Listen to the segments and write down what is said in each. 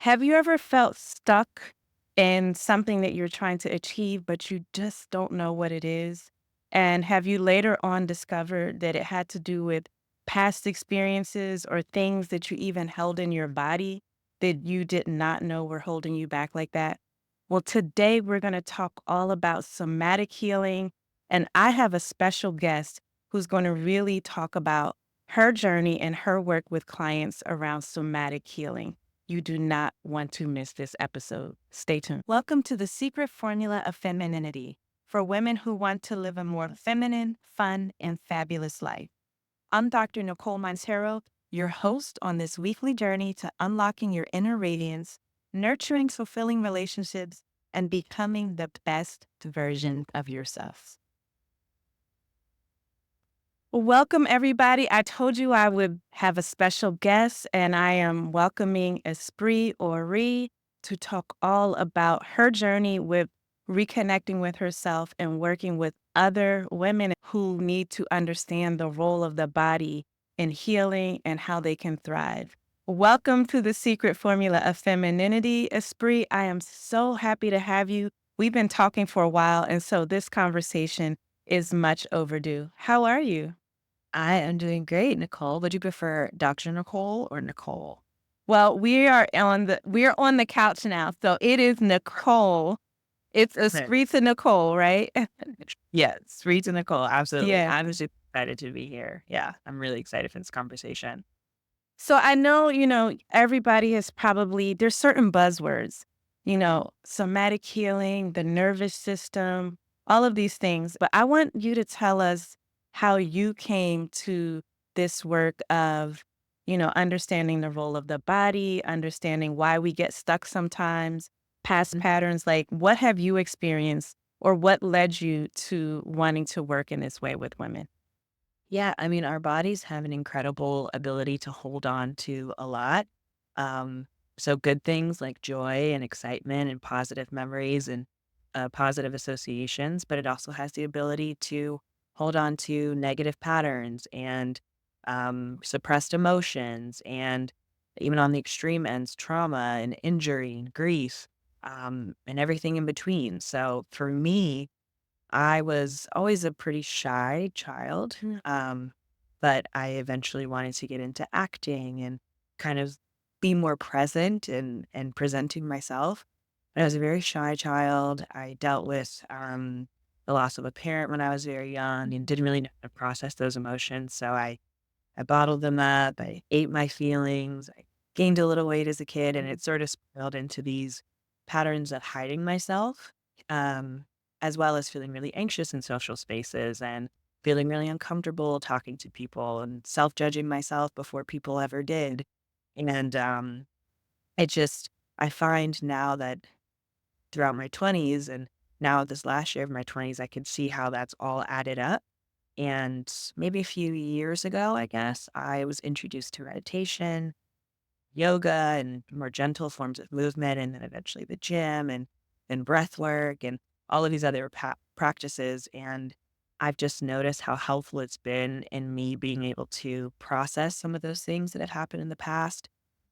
Have you ever felt stuck in something that you're trying to achieve, but you just don't know what it is? And have you later on discovered that it had to do with past experiences or things that you even held in your body that you did not know were holding you back like that? Well, today we're going to talk all about somatic healing. And I have a special guest who's going to really talk about her journey and her work with clients around somatic healing. You do not want to miss this episode. Stay tuned. Welcome to the Secret Formula of Femininity for women who want to live a more feminine, fun, and fabulous life. I'm Dr. Nicole Monteiro, your host on this weekly journey to unlocking your inner radiance, nurturing fulfilling relationships, and becoming the best version of yourself. Welcome, everybody. I told you I would have a special guest, and I am welcoming Esprit Oree to talk all about her journey with reconnecting with herself and working with other women who need to understand the role of the body in healing and how they can thrive. Welcome to the Secret Formula of Femininity, Esprit. I am so happy to have you. We've been talking for a while, and so this conversation is much overdue. How are you? I am doing great, Nicole. Would you prefer Dr. Nicole or Nicole? Well, we're on the couch now, so it is Nicole. It's Okay. Esprit to Nicole, right? Yes, read to Nicole. Absolutely. Yeah. I'm super excited to be here. Yeah, I'm really excited for this conversation. So I know, everybody has probably there's certain buzzwords, somatic healing, the nervous system, all of these things. But I want you to tell us how you came to this work of, understanding the role of the body, understanding why we get stuck sometimes, past Mhm. patterns. Like, what have you experienced or what led you to wanting to work in this way with women? Yeah, I mean, our bodies have an incredible ability to hold on to a lot. Um, so good things like joy and excitement and positive memories and positive associations, but it also has the ability to hold on to negative patterns and suppressed emotions and even on the extreme ends, trauma and injury and grief and everything in between. So for me, I was always a pretty shy child, but I eventually wanted to get into acting and kind of be more present and presenting myself. I was a very shy child. I dealt with the loss of a parent when I was very young and didn't really know how to process those emotions. So I bottled them up. I ate my feelings. I gained a little weight as a kid, and it sort of spiraled into these patterns of hiding myself, um, as well as feeling really anxious in social spaces and feeling really uncomfortable talking to people and self judging myself before people ever did. And it just, I find now that throughout my 20s and now this last year of my 20s, I can see how that's all added up and maybe a few years ago, I guess, I was introduced to meditation, yoga, and more gentle forms of movement, and then eventually the gym and breath work and all of these other practices. And I've just noticed how helpful it's been in me being able to process some of those things that have happened in the past.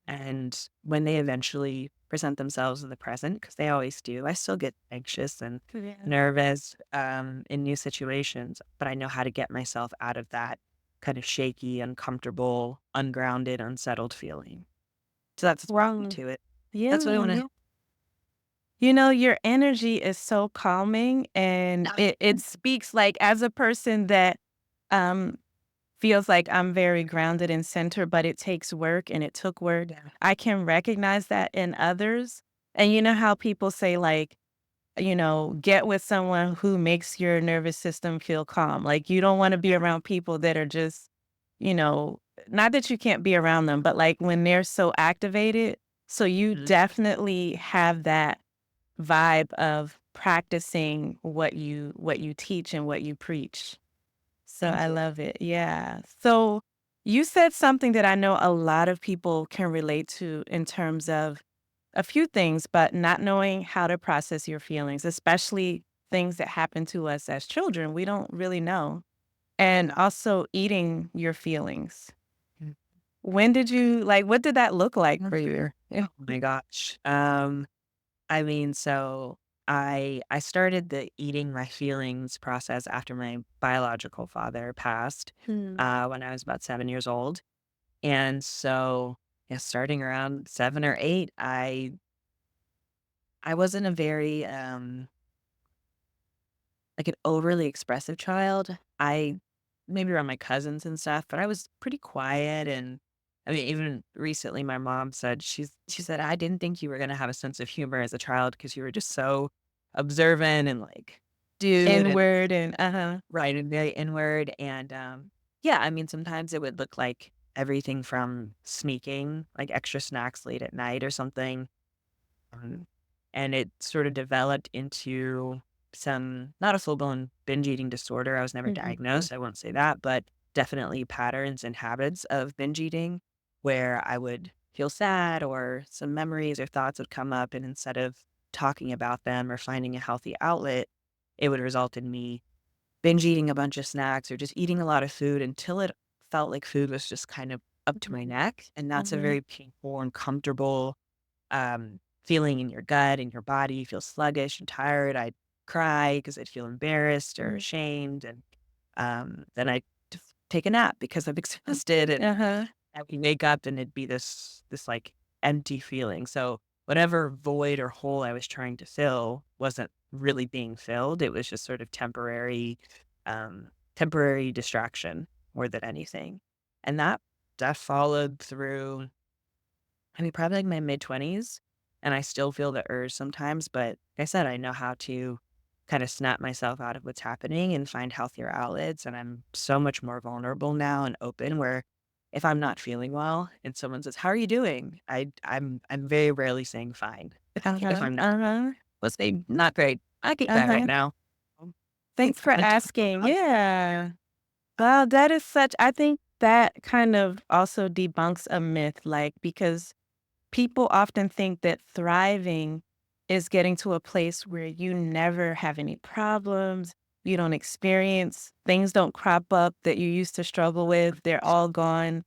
And when they eventually present themselves in the present, because they always do, I still get anxious and Yeah. nervous in new situations, but I know how to get myself out of that kind of shaky, uncomfortable, ungrounded, unsettled feeling. So that's brought me Wow. to it. That's what I Yeah. want to. Your energy is so calming and it speaks like as a person that um feels like I'm very grounded and centered, but it takes work and it took work. Yeah. I can recognize that in others. And you know how people say like, get with someone who makes your nervous system feel calm. Like you don't want to be around people that are just, you know, not that you can't be around them, but like when they're so activated. So you Mhm. definitely have that vibe of practicing what you teach and what you preach. So Thank I you. love it. Yeah. So you said something that I know a lot of people can relate to in terms of a few things, but not knowing how to process your feelings, especially things that happen to us as children. We don't really know. And also eating your feelings. Mm. When did you what did that look like for you? Yeah. Oh my gosh. I mean, so I started the eating my feelings process after my biological father passed, Hmm. when I was about 7 years old. And so, yeah, starting around 7 or 8, I wasn't a very, like, an overly expressive child. I maybe around my cousins and stuff, but I was pretty quiet, and I mean, even recently, my mom said she said, "I didn't think you were gonna have a sense of humor as a child because you were just so observant and, like, dude, and Inward and uh-huh. right, and very inward." And, yeah, I mean, sometimes it would look like everything from sneaking, like, extra snacks late at night or something, um, and it sort of developed into some not a full-blown binge eating disorder, I was never Mhm. diagnosed, I won't say that, but definitely patterns and habits of binge eating where I would feel sad or some memories or thoughts would come up, and instead of talking about them or finding a healthy outlet, it would result in me binge eating a bunch of snacks or just eating a lot of food until it felt like food was just kind of up to my Mhm. neck, and that's a Mhm. very painful, uncomfortable feeling in your gut and your body. You feel sluggish and tired. I'd cry because I'd feel embarrassed or Mhm. ashamed. And then I'd take a nap because I'm exhausted. And Uh-huh. I would wake up and it'd be this like empty feeling. So whatever void or hole I was trying to fill wasn't really being filled. It was just sort of temporary distraction more than anything. And that followed through, I mean, probably like my mid-20s, and I still feel the urge sometimes, but like I said, I know how to kind of snap myself out of what's happening and find healthier outlets, and I'm so much more vulnerable now and open where if I'm not feeling well and someone says, "How are you doing?" I'm very rarely saying fine. If Uh-huh. I'm not, Uh-huh. let's say not great. I get that right Uh-huh. now. Um, Thanks for I'm talking asking. about it. Yeah. Well, that is such I think that kind of also debunks a myth, like, because people often think that thriving is getting to a place where you never have any problems, you don't experience things don't crop up that you used to struggle with, they're all gone.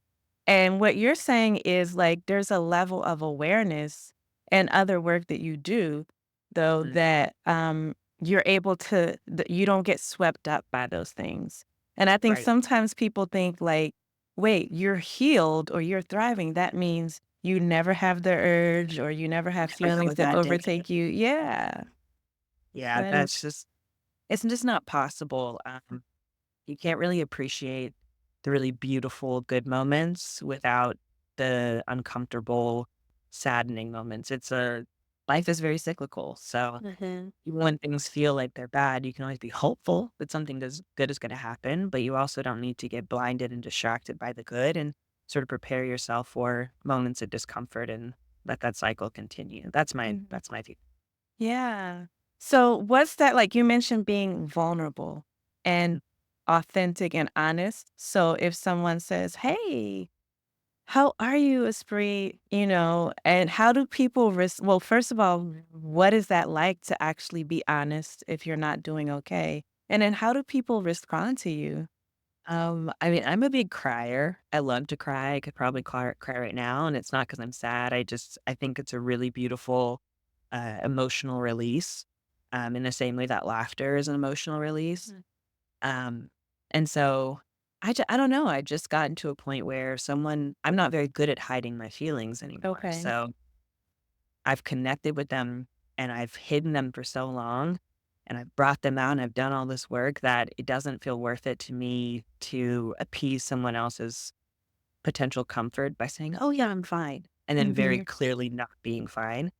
And what you're saying is like there's a level of awareness and other work that you do, though, Mhm. that you're able to, that you don't get swept up by those things. And I think Right. sometimes people think like, wait, you're healed or you're thriving. That means you never have the urge or you never have Never have feelings a that bad day. overtake you. Yeah. Yeah, That is that's just it's just not possible. You can't really appreciate the really beautiful good moments without the uncomfortable, saddening moments. It's a life is very cyclical. So Mhm. even when things feel like they're bad, you can always be hopeful that something good is going to happen, but you also don't need to get blinded and distracted by the good and sort of prepare yourself for moments of discomfort and let that cycle continue. Mhm. That's my view. Yeah. So what's that like? You mentioned being vulnerable and authentic and honest. So if someone says, "Hey, how are you, Esprit?" And how do people well, first of all, what is that like to actually be honest if you're not doing okay? And then how do people respond to you? I mean, I'm a big crier. I love to cry. I could probably cry right now, and it's not because I'm sad. I think it's a really beautiful, emotional release. In the same way that laughter is an emotional release. Mm. Um, and so I don't know. I just gotten to a point where I'm not very good at hiding my feelings anymore. Okay. So I've connected with them and I've hidden them for so long and I've brought them out and I've done all this work that it doesn't feel worth it to me to appease someone else's potential comfort by saying, "Oh, yeah, I'm fine." And then very Mhm. clearly not being fine.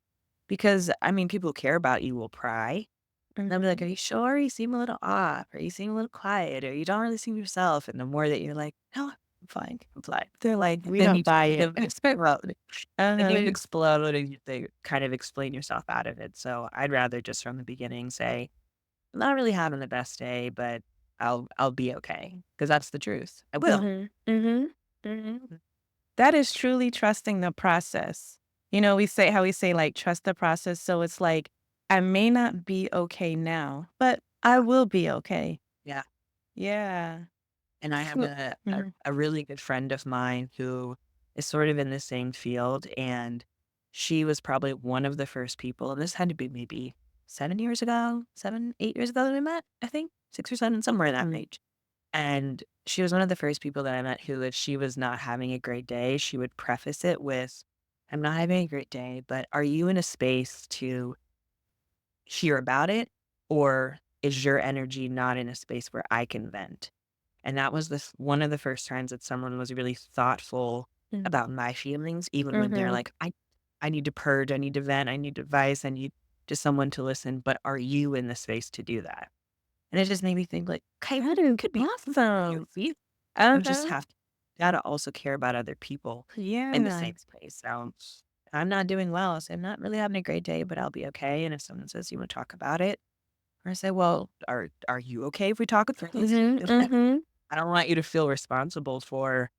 Because, I mean, people who care about you will pry. They'll be like, Mhm. "Are you sure? You seem a little off, or you seem a little quiet, or you don't really seem yourself." And the more that you're like, "No, I'm fine, I'm fine." They're like, And "We then don't you buy kind it." of explode. Then you Uh-huh. explode and you kind of explain yourself out of it. So I'd rather just from the beginning say, "I'm not really having the best day, but I'll be okay," because that's the truth. I will. Mhm. Mhm. Mhm. That is truly trusting the process. We say how we say, like, trust the process. So it's like, I may not be okay now, but I will be okay. Yeah. Yeah. And I have So mhm. a really good friend of mine who is sort of in the same field, and she was probably one of the first people, and this had to be maybe 7 years ago, 7, 8 years ago that we met, I think, 6 or 7, somewhere in that Mm. range. And she was one of the first people that I met who, if she was not having a great day, she would preface it with, "I'm not having a great day, but are you in a space to hear about it? Or is your energy not in a space where I can vent?" And that was this one of the first times that someone was really thoughtful Mm. about my feelings, even when they're Mhm. like, I need to purge, I need to vent, I need advice, I need just someone to listen, but are you in the space to do that? And it just made me think like, okay, That well, is could be you awesome. feel you just Uh-huh. have to gotta also care about other people in the Yeah. same space. So I'm not doing well. So I'm not really having a great day, but I'll be okay. And if someone says you want to talk about it, or I say, well, are you okay if we talk through this? Mhm, mhm. I don't want you to feel responsible for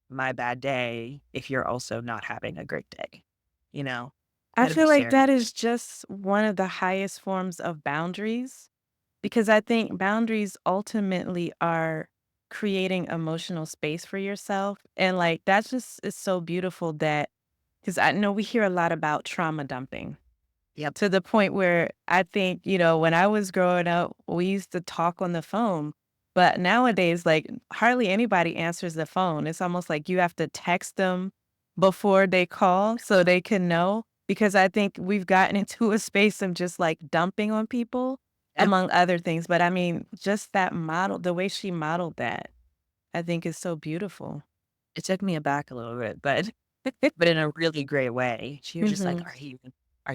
my bad day if you're also not having a great day. You know, I gotta be feel like sharing. that is just one of the highest forms of boundaries because I think boundaries ultimately are creating emotional space for yourself. And like that's just is so beautiful that because I know we hear a lot about trauma dumping. Yep. To the point where I think, when I was growing up, we used to talk on the phone, but nowadays, like, hardly anybody answers the phone. It's almost like you have to text them before they call so they can know, because I think we've gotten into a space of just, like, dumping on people, Yep. among other things, but I mean, just that model the way she modeled that, I think is so beautiful. It took me aback a little bit, but but in a really great way. She was just like, Mhm. are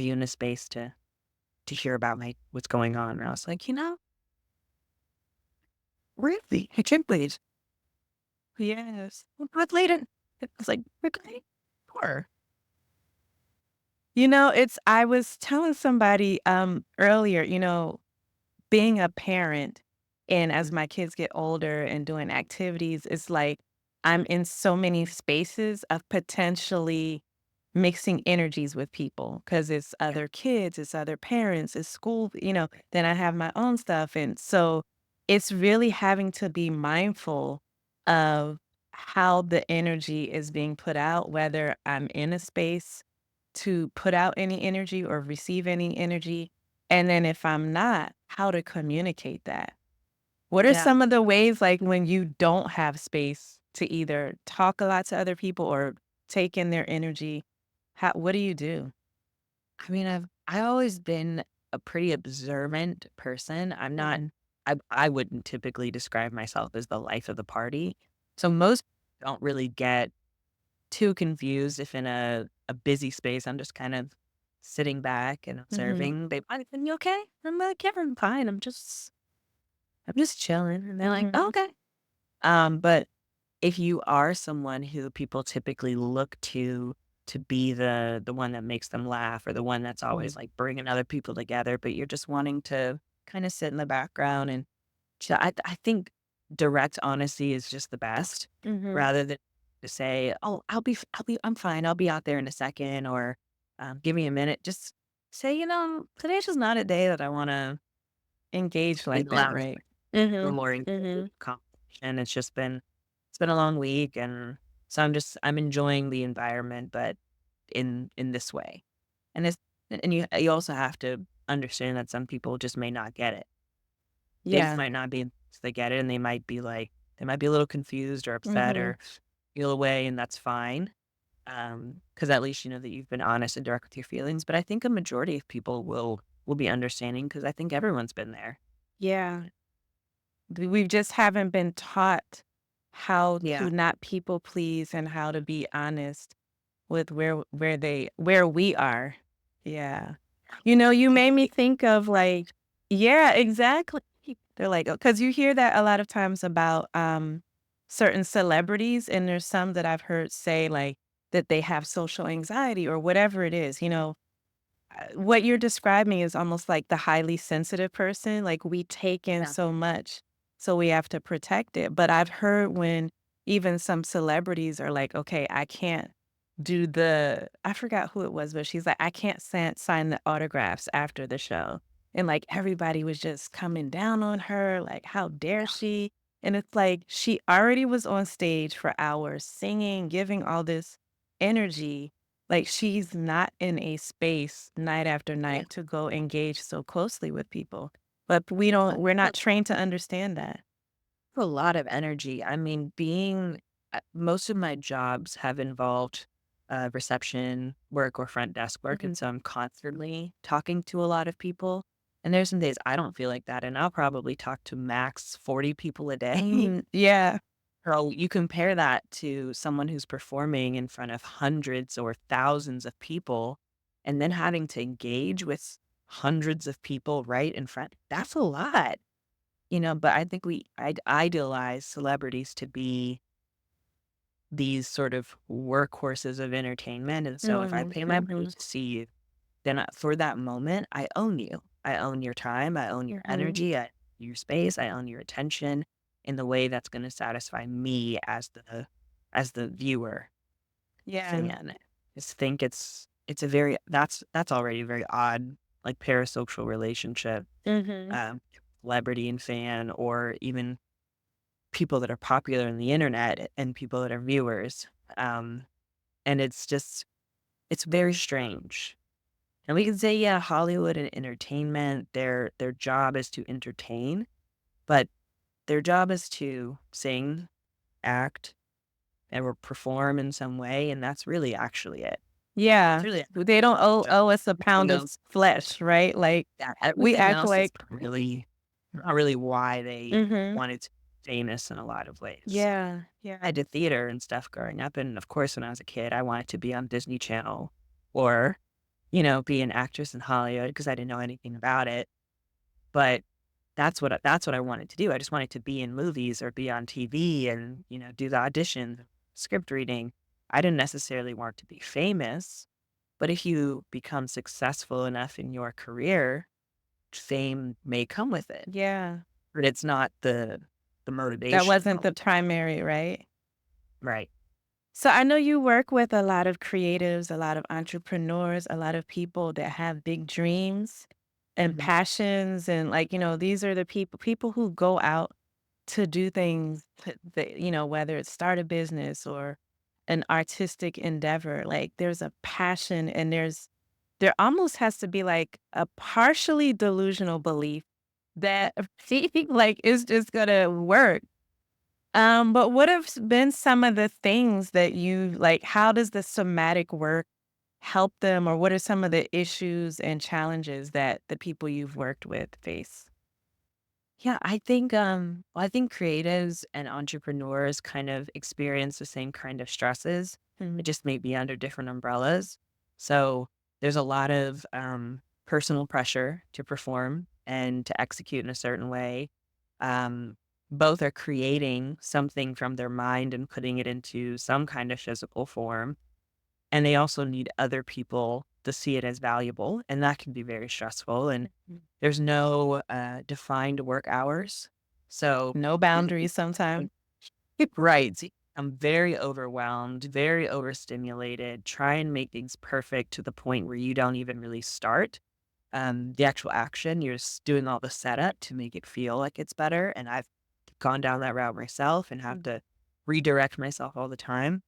you in a space to hear about my what's going on?" And I was like, really? I can't please. Yes. But later, it was like, okay, sure. It's I was telling somebody, earlier, being a parent and as my kids get older and doing activities, it's like I'm in so many spaces of potentially mixing energies with people because it's Yeah, other kids, it's other parents, it's school, then I have my own stuff. And so it's really having to be mindful of how the energy is being put out, whether I'm in a space to put out any energy or receive any energy. And then if I'm not, how to communicate that. What are yeah. some of the ways, like, when you don't have space to either talk a lot to other people or take in their energy? What do you do? I mean, I always been a pretty observant person. I'm not Mhm, I wouldn't typically describe myself as the life of the party. So most don't really get too confused if in a busy space I'm just kind of sitting back and mhm, observing. They, "Are you okay?" I'm like, "Yeah, I'm fine. I'm just chilling." And they're like, "Oh, mhm, okay." But if you are someone who people typically look to be the one that makes them laugh or the one that's always mhm, like bringing other people together, but you're just wanting to kind of sit in the background and I think direct honesty is just the best mhm. rather than to say, "Oh, I'm fine. I'll be out there in a second," or "Give me a minute." Just say, "Today's just not a day that I want to Engage be like that, loud right? or Mhm, more engaged mhm. conversation." It's been a long week, and so I'm enjoying the environment, but in this way. And it's and you also have to understand that some people just may not get it. They Yeah. might not be they get it, and they might be a little confused or upset Mhm. or feel away, and that's fine. Because at least you know that you've been honest and direct with your feelings. But I think a majority of people will be understanding because I think everyone's been there. Yeah. We just haven't been taught how Yeah. to not people please and how to be honest with where we are. Yeah. You made me think of, like, yeah, exactly. They're like, because you hear that a lot of times about, certain celebrities, and there's some that I've heard say, like, that they have social anxiety or whatever it is, what you're describing is almost like the highly sensitive person, like, we take in Yeah. so much, so we have to protect it, but I've heard when even some celebrities are like, "Okay, I can't do the" I forgot who it was, but she's like, "I can't sign the autographs after the show," and, like, everybody was just coming down on her, like, "How dare she?" And it's like, she already was on stage for hours singing, giving all this energy, Like, she's not in a space night after Yeah. night to go engage so closely with people. But I we're feel not trained to understand that. a lot of energy. I mean, being most of my jobs have involved reception work or front desk work. And Mhm. so I'm constantly talking to a lot of people. And there's some days I don't feel like that. And I'll probably talk to max 40 people a day. Mhm. Yeah. So you compare that to someone who's performing in front of hundreds or thousands of people and then having to engage with hundreds of people right in front. That's a lot. But I think I'd idealize celebrities to be these sort of workhorses of entertainment, and so if I Mhm. pay my money Mhm. to see you, then for that moment, I own you. I own your time, I own your Mhm. energy, I own your space, I own your attention in the way that's gonna satisfy me as the viewer, Yeah. fan. Just think it's a very that's already a very odd, like, parasocial relationship, Mhm. um, celebrity and fan, or even people that are popular on the internet and people that are viewers. Um, and it's very strange. And we can say, yeah, Hollywood and entertainment, their job is to entertain, but their job is to sing, act, or perform in some way, and that's really actually it. It's Yeah. really They don't job. owe us a Everything pound of else, flesh, right? Like, yeah, we everything act else is like not really why they Mhm. wanted to be famous in a lot of ways. Yeah. I Yeah. did theater and stuff growing up, and of course, when I was a kid, I wanted to be on Disney Channel or, be an actress in Hollywood because I didn't know anything about it. But that's what I wanted to do. I just wanted to be in movies or be on TV and, do the audition, script reading. I didn't necessarily want to be famous, but if you become successful enough in your career, fame may come with it. Yeah. But it's not the That motivation wasn't all the the time. primary, right? Right. So I know you work with a lot of creatives, a lot of entrepreneurs, a lot of people that have big dreams and Mhm. passions and like, these are the people who go out to do things that, whether it's start a business or an artistic endeavor, like there's a passion and there almost has to be like a partially delusional belief that like it's just gonna work. But what have been some of the things that you like, how does the somatic work help them, or what are some of the issues and challenges that the people you've worked with face? Yeah, I think creatives and entrepreneurs kind of experience the same kind of stresses. It Mhm. just may be under different umbrellas. So there's a lot of personal pressure to perform and to execute in a certain way. Um, Both are creating something from their mind and putting it into some kind of physical form. And they also need other people to see it as valuable, and that can be very stressful, and Mhm. there's no, defined work hours. So No boundaries sometimes. right, I'm very overwhelmed, very overstimulated, try and make things perfect to the point where you don't even really start. The actual action, you're just doing all the setup to make it feel like it's better, and I've gone down that route myself and have Mm. to redirect myself all the time.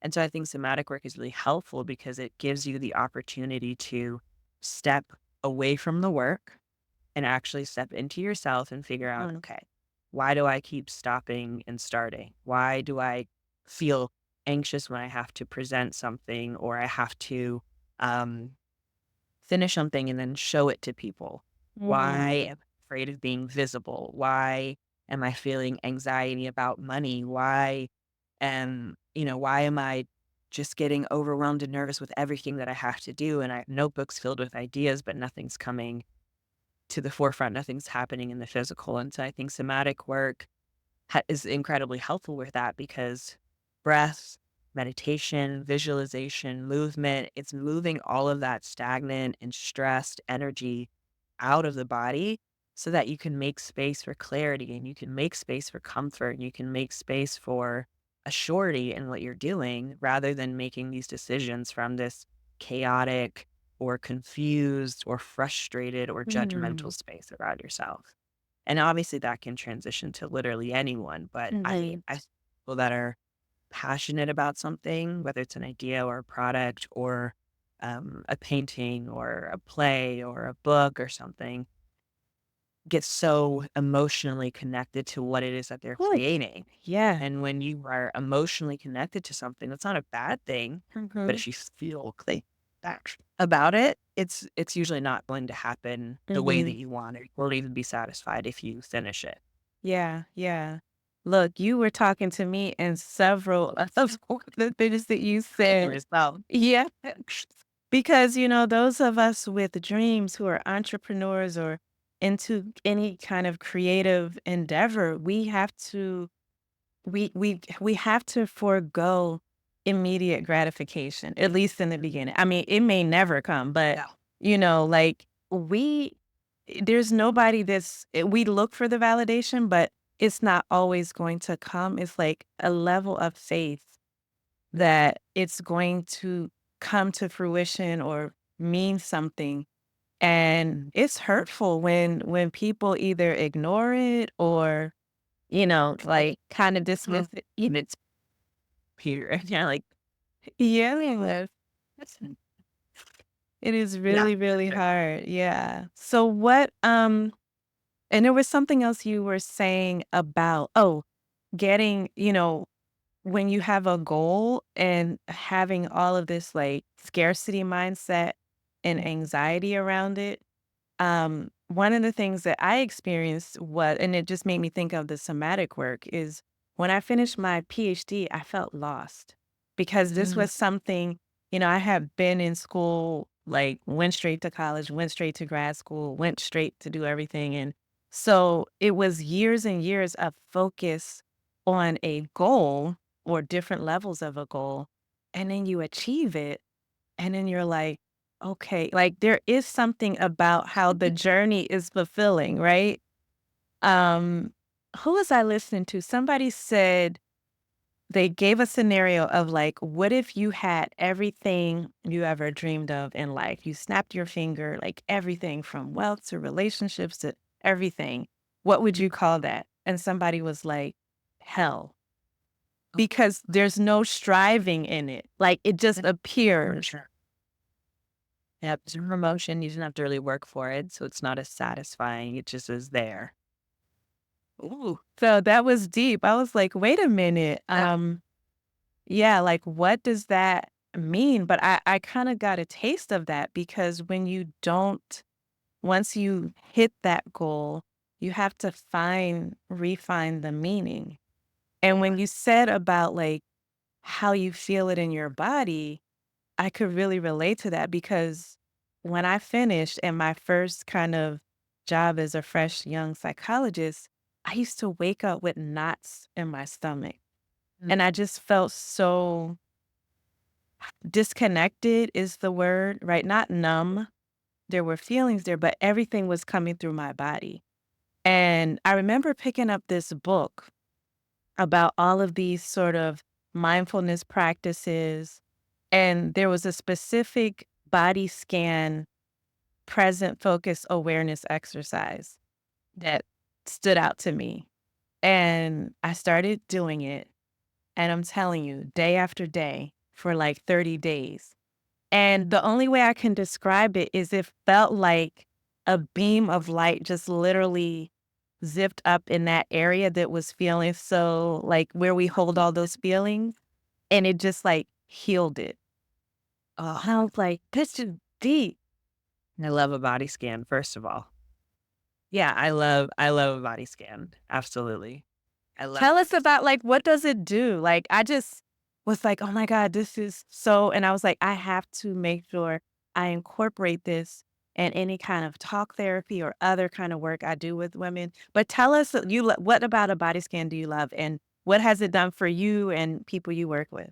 And so I think somatic work is really helpful because it gives you the opportunity to step away from the work and actually step into yourself and figure out, Mhm. okay, why do I keep stopping and starting? Why do I feel anxious when I have to present something or I have to um, finish something and then show it to people? Mhm. Why am I afraid of being visible? Why am I feeling anxiety about money? Why am I just getting overwhelmed and nervous with everything that I have to do? And I have notebooks filled with ideas, but nothing's coming to the forefront. Nothing's happening in the physical. And so I think somatic work is incredibly helpful with that because breath, meditation, visualization, movement, it's moving all of that stagnant and stressed energy out of the body so that you can make space for clarity and you can make space for comfort and you can make space for a surety in what you're doing rather than making these decisions from this chaotic or confused or frustrated or judgmental Mhm. space around yourself. And obviously that can transition to literally anyone, but Mhm. I people that are passionate about something, whether it's an idea or a product or a painting or a play or a book or something, get so emotionally connected to what it is that they're Cool. creating. Yeah. And when you are emotionally connected to something, that's not a bad thing, but Mhm. if you feel back about it, it's usually not going to happen the way that Mhm. you want it, or even be satisfied if you finish it. Yeah, yeah. Look, you were talking to me and several of the things that you said. Yourself. Yeah. Because, those of us with dreams who are entrepreneurs or into any kind of creative endeavor, we have to forego immediate gratification, at least in the beginning. I mean, it may never come, but Yeah. like there's nobody we look for the validation, but it's not always going to come. It's like a level of faith that it's going to come to fruition or mean something. And it's hurtful when people either ignore it or, like kind of dismiss it. And it's Peter. Yeah, like, Yeah, it is yeah. really, really hard. Yeah. So and there was something else you were saying about, getting, when you have a goal and having all of this like scarcity mindset and anxiety around it. One of the things that I experienced and it just made me think of the somatic work is when I finished my PhD, I felt lost because this Mhm. was something, I had been in school, like went straight to college, went straight to grad school, went straight to do everything. And so it was years and years of focus on a goal or different levels of a goal. And then you achieve it. And then you're like, okay, like there is something about how the journey is fulfilling, right? Um, who was I listening to? Somebody said they gave a scenario of like, what if you had everything you ever dreamed of in life? You snapped your finger, like everything from wealth to relationships to everything. What would you call that? And somebody was like, hell, because there's no striving in it. Like it just For appears. sure. Yep, it's a promotion, you didn't have to really work for it, so it's not as satisfying, it just is there. Ooh, so that was deep. I was like, "Wait a minute, Yeah. yeah, like, what does that mean?" But I kinda got a taste of that because when you don't once you hit that goal, you have to refine the meaning. And when you said about, like, how you feel it in your body, I could really relate to that because when I finished and my first kind of job as a fresh young psychologist, I used to wake up with knots in my stomach. Mm. And I just felt so disconnected is the word, right? Not numb. There were feelings there, but everything was coming through my body. And I remember picking up this book about all of these sort of mindfulness practices. And there was a specific body scan present focus awareness exercise that stood out to me. And I started doing it. And I'm telling you, day after day for like 30 days. And the only way I can describe it is it felt like a beam of light just literally zipped up in that area that was feeling so like where we hold all those feelings. And it just like healed it. Oh, And I was like, this is deep. I love a body scan, first of all. Yeah, I love a body scan, absolutely. I love Tell us about, like, what does it do? Like, I just was like, "Oh my god, this is so," and I was like, "I have to make sure I incorporate this in any kind of talk therapy or other kind of work I do with women." But tell us, what about a body scan do you love, and what has it done for you and people you work with?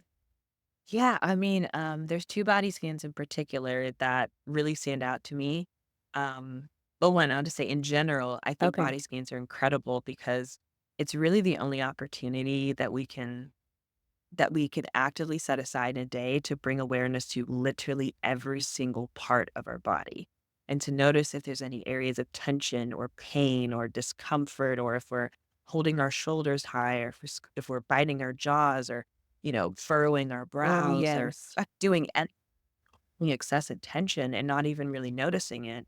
Yeah, I mean, there's 2 body scans in particular that really stand out to me. Um, but one, I'll just say in general, I think Okay. body scans are incredible because it's really the only opportunity that we could actively set aside in a day to bring awareness to literally every single part of our body and to notice if there's any areas of tension or pain or discomfort or if we're holding our shoulders high or if we're biting our jaws or furrowing our Oh, brows or yes. doing any excessive tension and not even really noticing it.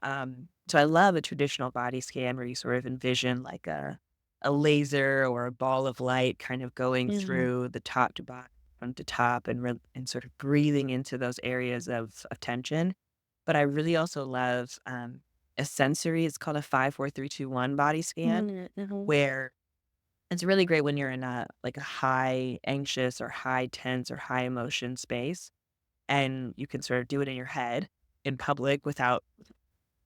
So I love a traditional body scan where you sort of envision like a laser or a ball of light kind of going Mhm. through the top to bottom, from to top, and sort of breathing into those areas of tension. But I really also love a sensory. It's called a 5 4 3 2 1 body scan, Mhm, mhm. where it's really great when you're in a like a high anxious or high tense or high emotion space, and you can sort of do it in your head in public without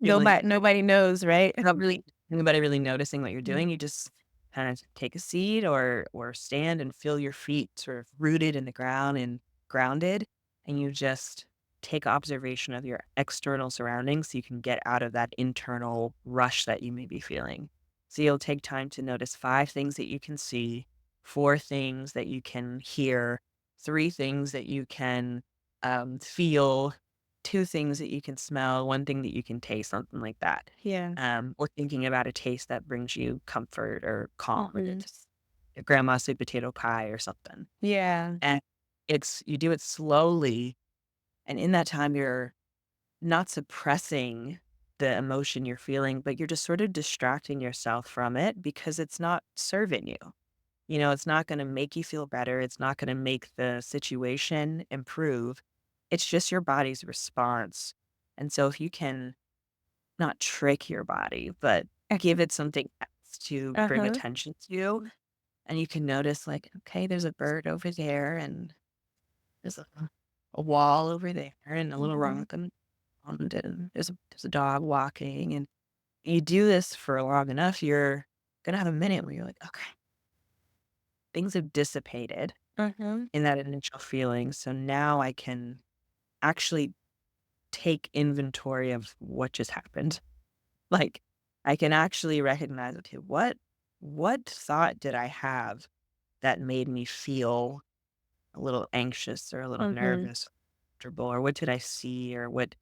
feeling Nobody knows, right? not really anybody really noticing what you're Mm. doing. You just kind of take a seat or stand and feel your feet sort of rooted in the ground and grounded, and you just take observation of your external surroundings so you can get out of that internal rush that you may be feeling. So you'll take time to notice 5 things that you can see, 4 things that you can hear, 3 things that you can feel, 2 things that you can smell, 1 thing that you can taste, something like that. Yeah. Or thinking about a taste that brings you comfort or calm, or Mhm. just your grandma's sweet potato pie or something. Yeah. And you do it slowly, and in that time, you're not suppressing the emotion you're feeling, but you're just sort of distracting yourself from it because it's not serving you. It's not gonna make you feel better, it's not gonna make the situation improve. It's just your body's response. And so if you can not trick your body, but give it something else to bring Uh-huh. attention to, and you can notice like, okay, there's a bird over there, and there's a wall over there, and a little Mhm. rock on and there's a dog walking, and you do this for long enough, you're gonna have a minute where you're like, okay, things have dissipated Mhm. in that initial feeling. So now I can actually take inventory of what just happened. Like, I can actually recognize, okay, what thought did I have that made me feel a little anxious or a little Mhm. nervous, comfortable, or what did I see, or what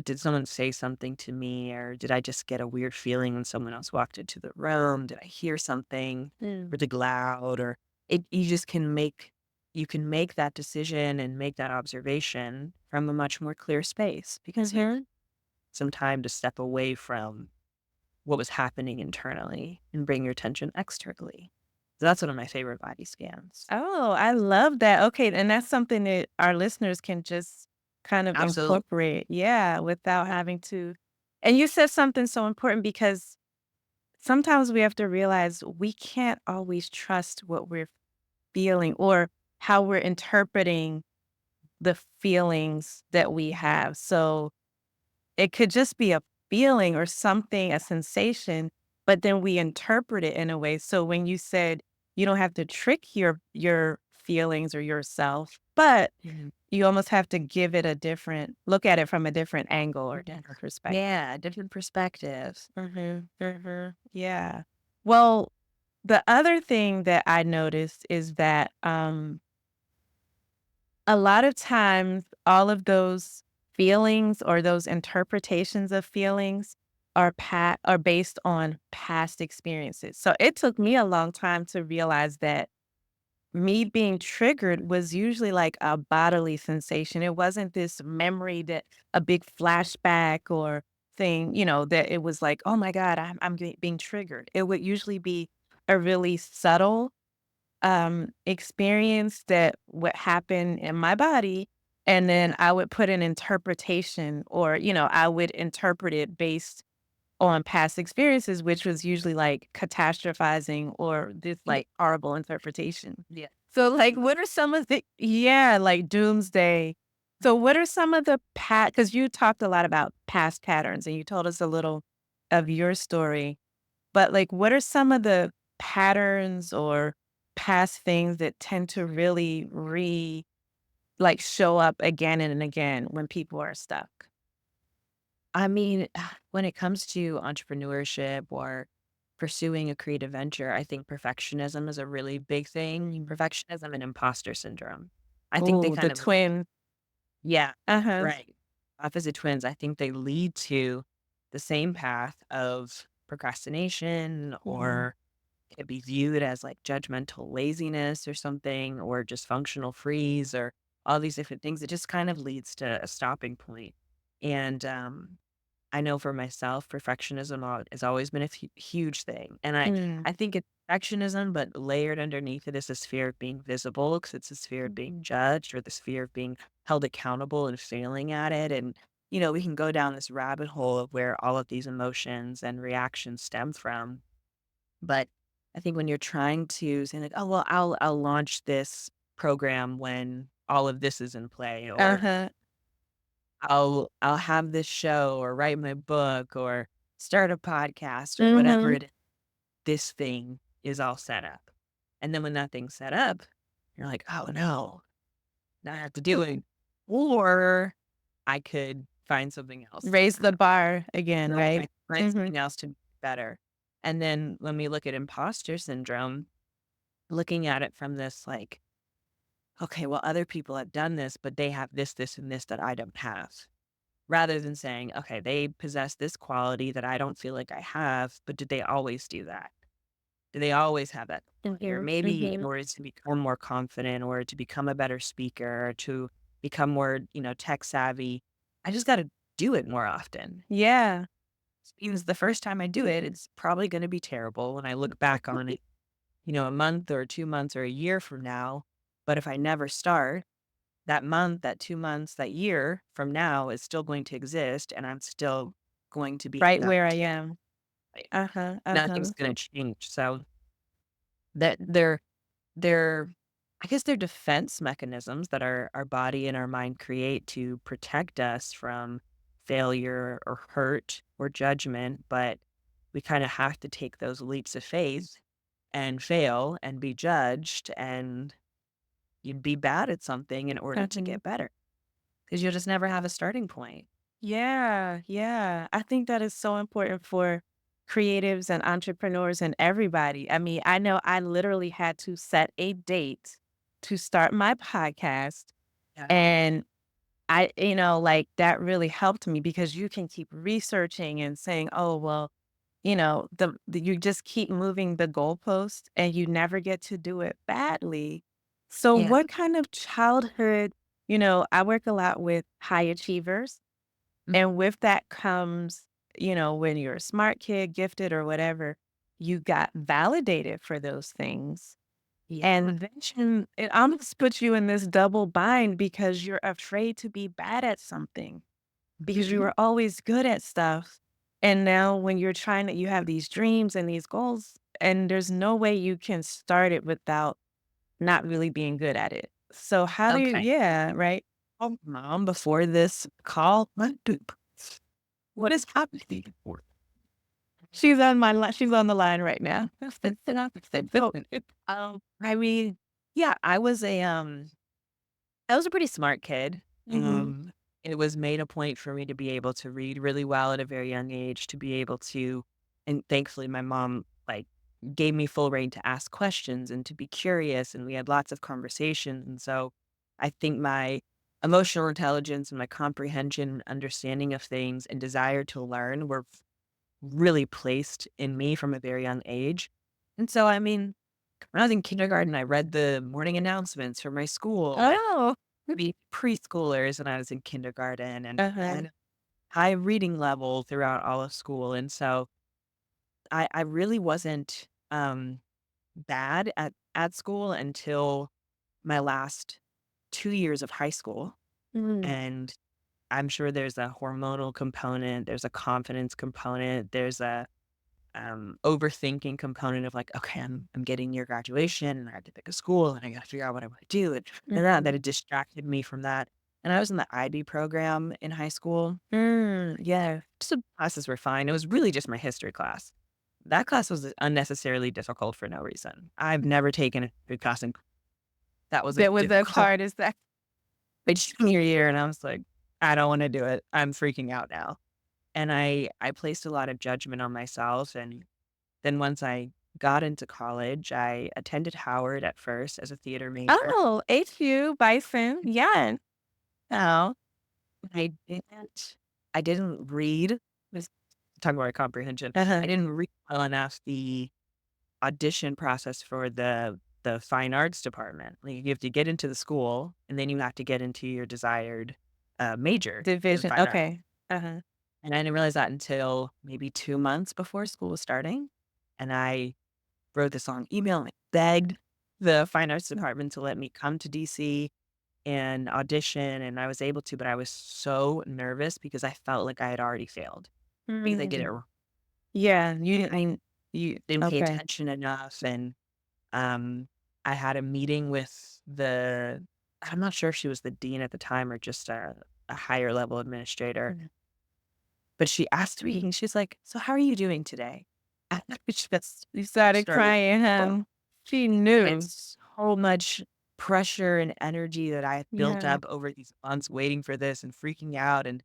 did someone say something to me, or did I just get a weird feeling when someone else walked into the room? Did I hear something Mm. really loud? Or you just can make that decision and make that observation from a much more clear space because you Mhm. some time to step away from what was happening internally and bring your attention externally. So that's one of my favorite body scans. Oh, I love that. Okay, and that's something that our listeners can just kind of Absolutely. incorporate, yeah, without having to. And you said something so important because sometimes we have to realize we can't always trust what we're feeling or how we're interpreting the feelings that we have. So it could just be a feeling or something, a sensation, but then we interpret it in a way. So when you said you don't have to trick your feelings or yourself, but Mhm. you almost have to give it a different look at it from a different angle or different perspective. Yeah, different perspectives. Mhm, mhm, yeah. Well, the other thing that I noticed is that a lot of times, all of those feelings or those interpretations of feelings are based on past experiences. So it took me a long time to realize that me being triggered was usually like a bodily sensation. It wasn't this memory that a big flashback or thing, that it was like, oh my God, I'm being triggered. It would usually be a really subtle experience that would happen in my body, and then I would put an interpretation or, I would interpret it based on past experiences, which was usually like catastrophizing or this Yeah, like horrible interpretation. yeah. So like what are some of the yeah, like doomsday. So what are some of the because you talked a lot about past patterns and you told us a little of your story. But, like, what are some of the patterns or past things that tend to really show up again and again when people are stuck? I mean, when it comes to entrepreneurship or pursuing a creative venture, I think perfectionism is a really big thing. Mm. Perfectionism and imposter syndrome. I think they Oh, the kind of, twin. yeah, Uh-huh. right. Opposite twins, I think they lead to the same path of procrastination Mhm. or could be viewed as like judgmental laziness or something, or just functional freeze, or all these different things. It just kind of leads to a stopping point. And I know for myself, perfectionism has always been a huge thing. And Mm. I think it's perfectionism, but layered underneath it is this fear of being visible because it's this fear of being judged or this fear of being held accountable and failing at it. And, we can go down this rabbit hole of where all of these emotions and reactions stem from. But I think when you're trying to say like, "Oh, well, I'll launch this program when all of this is in play," or Uh-huh. I'll have this show or write my book or start a podcast or whatever Mhm. it is, this thing is all set up. And then when that thing's set up, you're like, "Oh, no, now I have to do it." Or I could find something else to Raise the have. bar again, Right, right? I find Mhm. something else to be better. And then when we look at imposter syndrome, looking at it from this like, okay, well, other people have done this, but they have this, this, and this that I don't have. Rather than saying, okay, they possess this quality that I don't feel like I have, but did they always do that? Do they always have that quality? Or Mhm. maybe in Mhm. order to become more confident or to become a better speaker or to become more, tech savvy, I just got to do it more often. Yeah. Means the first time I do it, it's probably going to be terrible when I look back on it, a month or 2 months or a year from now. But if I never start, that month, that 2 months, that year from now is still going to exist, and I'm still going to be Right in that where I state. am. Right? Uh-huh. Nothing's Uh-huh. going to change. So that they're I guess they're defense mechanisms that our body and our mind create to protect us from failure or hurt or judgment, but we kind of have to take those leaps of faith and fail and be judged, and you'd be bad at something in order to Uh-huh. get better because you'll just never have a starting point. Yeah, yeah. I think that is so important for creatives and entrepreneurs and everybody. I mean, I know I literally had to set a date to start my podcast, Yeah. and like that really helped me because you can keep researching and saying, "Oh, well, you just keep moving the goalpost and you never get to do it badly." So Yeah. what kind of childhood, I work a lot with high achievers, Mhm. and with that comes, when you're a smart kid, gifted or whatever, you got validated for those things. Yeah. And then it almost puts you in this double bind because you're afraid to be bad at something because you Mhm. were always good at stuff. And now when you're trying to, you have these dreams and these goals, and there's no way you can start it without not really being good at it. So how do you, Okay. yeah, right? Mom, before this call, what is happening? She's on the line right now. I mean, yeah, I was a pretty smart kid. Mhm. It was made a point for me to be able to read really well at a very young age, to be able to, and thankfully my mom like gave me full reign to ask questions and to be curious, and we had lots of conversations. And so I think my emotional intelligence and my comprehension, understanding of things, and desire to learn were really placed in me from a very young age. And so, I mean, when I was in kindergarten, I read the morning announcements for my school. Oh. Maybe preschoolers when I was in kindergarten, and I Uh-huh. had a high reading level throughout all of school. And so I really wasn't bad at school until my last 2 years of high school. Mm. And I'm sure there's a hormonal component, there's a confidence component, there's a overthinking component of like, okay, I'm getting near graduation and I have to pick a school and I got to figure out what I want to do, and that Mhm. it distracted me from that. And I was in the IB program in high school. Yeah. So classes were fine. It was really just my history class. That class was unnecessarily difficult for no reason. I've never taken a good class, and that was a That was as difficult hard as that. my junior year, and I was like, I don't want to do it. I'm freaking out now. And I placed a lot of judgment on myself. And then once I got into college, I attended Howard at first as a theater major. Oh, HU, Bison. Yeah. Now, I didn't read, this talking about my comprehension. Uh-huh. I didn't read well enough the audition process for the fine arts department. Like, you have to get into the school, and then you have to get into your desired, major in Division, fine art. okay. Uh-huh. And I didn't realize that until maybe 2 months before school was starting, and I wrote this long email, and I begged the fine arts department to let me come to DC and audition, and I was able to, but I was so nervous because I felt like I had already failed because I did it Mm. wrong. Yeah, you didn't you Didn't pay okay. attention enough, and, um, I had a meeting with the I'm not sure if she was the dean at the time or just a higher level administrator, Mhm. but she asked me, and she's like, "So how are you doing today?" And she just You started started crying, well, huh? She and knew. so much pressure and energy that I had built Yeah. up over these months waiting for this and freaking out and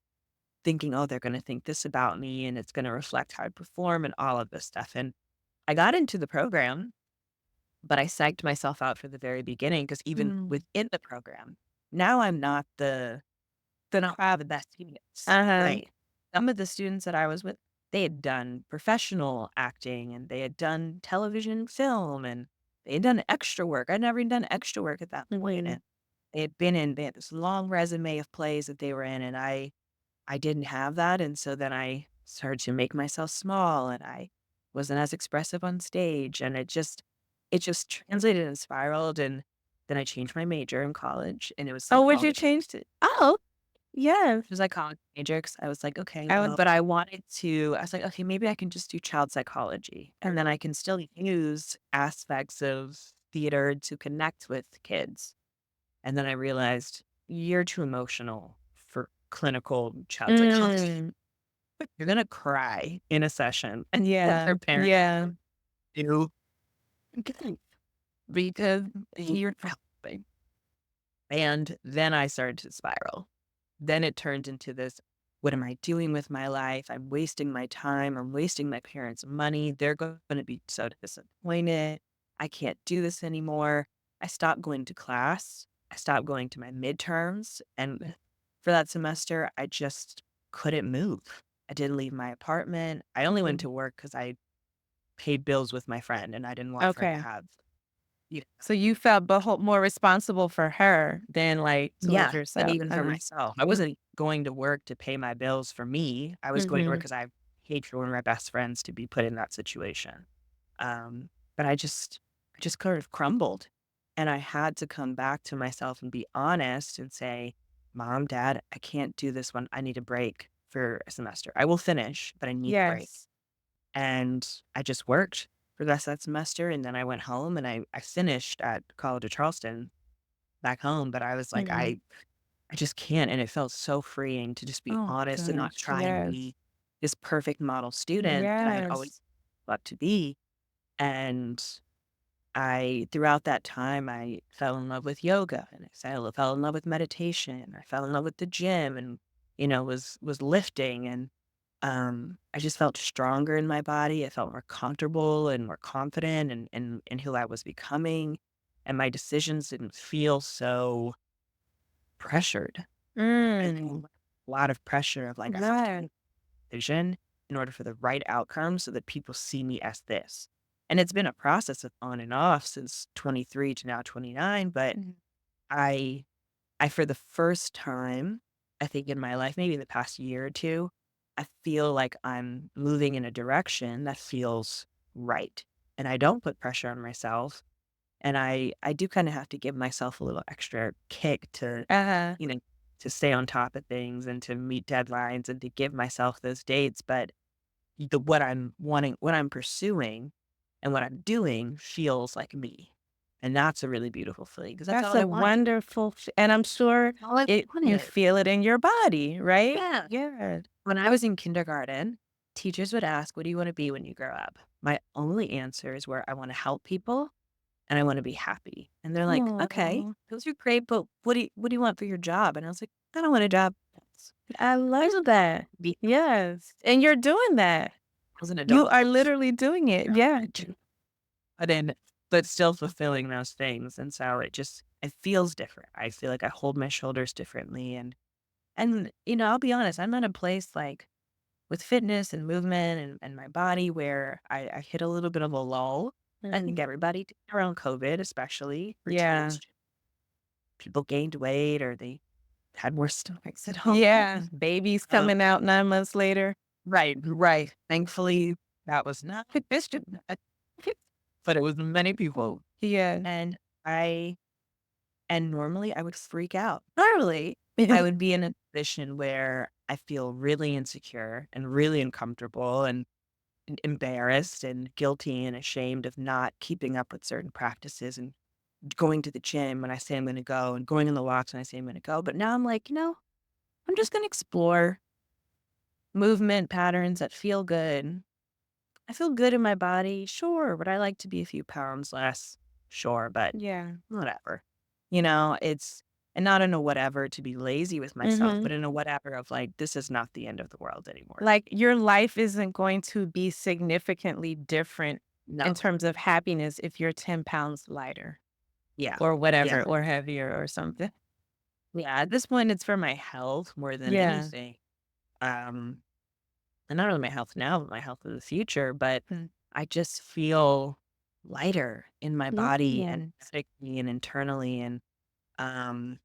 thinking, "Oh, they're gonna think this about me, and it's gonna reflect how I perform," and all of this stuff, and I got into the program, but I psyched myself out for the very beginning because even Mm. within the program, now I'm not the then I'll have the best students, Uh-huh. right? Some of the students that I was with, they had done professional acting and they had done television and film and they had done extra work. I'd never even done extra work at that point. Mhm. And they had this long resume of plays that they were in, and I didn't have that. And so then I started to make myself small and I wasn't as expressive on stage. And it just translated and spiraled. And then I changed my major in college and it was Oh, would you psychology. changed it? Oh, yeah. It was like college major 'cause I was like, "Okay, I well," would but I was like, "Okay, maybe I can just do child psychology, and then I can still use aspects of theater to connect with kids." And then I realized you're too emotional for clinical child psychology. mm, You're gonna cry in a session, and yeah, your parents yeah. do because you're not helping. And then I started to spiral. Then it turned into this, what am I doing with my life? I'm wasting my time. I'm wasting my parents' money. They're going to be so disappointed. I can't do this anymore. I stopped going to class. I stopped going to my midterms. And for that semester, I just couldn't move. I didn't leave my apartment. I only went Mm. to work because I paid bills with my friend and I didn't want her to Okay. have, you So you felt more responsible for her than, like, towards yeah, and yourself. even for myself. I wasn't going to work to pay my bills for me. I was going to work Mhm. because I hate for one of my best friends to be put in that situation. But I just kind of crumbled. And I had to come back to myself and be honest and say, Mom, Dad, I can't do this one. I need a break for a semester. I will finish, but I need a break. Yes. And I just worked for the rest of that semester. And then I went home and I finished at College of Charleston back home. But I was like, Mhm. I just can't, and it felt so freeing to just be Oh honest and not gosh, try and yes. be this perfect model student that I had always Yes. loved to be, and throughout that time, I fell in love with yoga, and fell in love with meditation, I fell in love with the gym and, was lifting, and, I just felt stronger in my body, I felt more comfortable and more confident in who I was becoming, and my decisions didn't feel so pressured. I feel Mm. a lot of pressure of, like, I have to Right. make a vision in order for the right outcome so that people see me as this. And it's been a process of on and off since 23 to now 29, but Mhm. I I for the first time, I think in my life, maybe in the past year or 2, I feel like I'm moving in a direction that feels right. And I don't put pressure on myself, and I do kinda have to give myself a little extra kick to Uh-huh. you know, to stay on top of things and to meet deadlines and to give myself those dates, but what I'm wanting, what I'm pursuing and what I'm doing feels like me. And that's a really beautiful feeling because that's That's all I a wanted. wonderful and I'm sure All I you wanted. feel it in your body, right? Yeah. Yeah. When I was in kindergarten, teachers would ask, "What do you want to be when you grow up?" My only answer is where I want to help people and I want to be happy. And they're like, "Okay, Aw, those are great, but what do you want for your job?" And I was like, "I don't want a job. I I love just that. be Yes, and you're doing that. as an You adult." are literally doing it. Yeah. But in but still fulfilling those things, and so it feels different. I feel like I hold my shoulders differently, and I'll be honest, I'm at a place, like, with fitness and movement and my body where I hit a little bit of a lull, I think Mhm. everybody did around COVID, especially Yeah. routines. People gained weight or they had more stomachs at home. Yeah. Babies Um, coming out 9 months later. right, right. Thankfully, that was not this did not, but it was many people. Yeah. And I and normally I would freak out. Normally, I would be in a position where I feel really insecure and really uncomfortable and embarrassed and guilty and ashamed of not keeping up with certain practices and going to the gym when I say I'm going to go and going on the walks when I say I'm going to go. But now I'm like, I'm just going to explore movement patterns that feel good. I feel good in my body. Sure. Would I like to be a few pounds less? Sure. But Yeah. whatever. It's, and not in a whatever to be lazy with myself, Mhm. but in a whatever of like, this is not the end of the world anymore. Like, your life isn't going to be significantly different in No. terms of happiness if you're 10 pounds lighter Yeah. or whatever, Yeah. or heavier or something. Yeah. At this point, it's for my health more than Yeah. anything. Um, and not only my health now, but my health of the future. But Mm. I just feel lighter in my body and Yes. physically and internally. And um,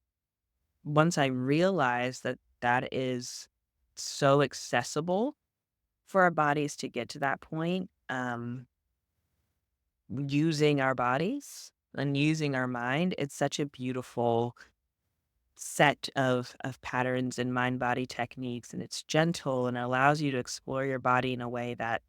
once I realized that that is so accessible for our bodies to get to that point, using our bodies and using our mind, it's such a beautiful set of patterns and mind body techniques, and it's gentle and it allows you to explore your body in a way that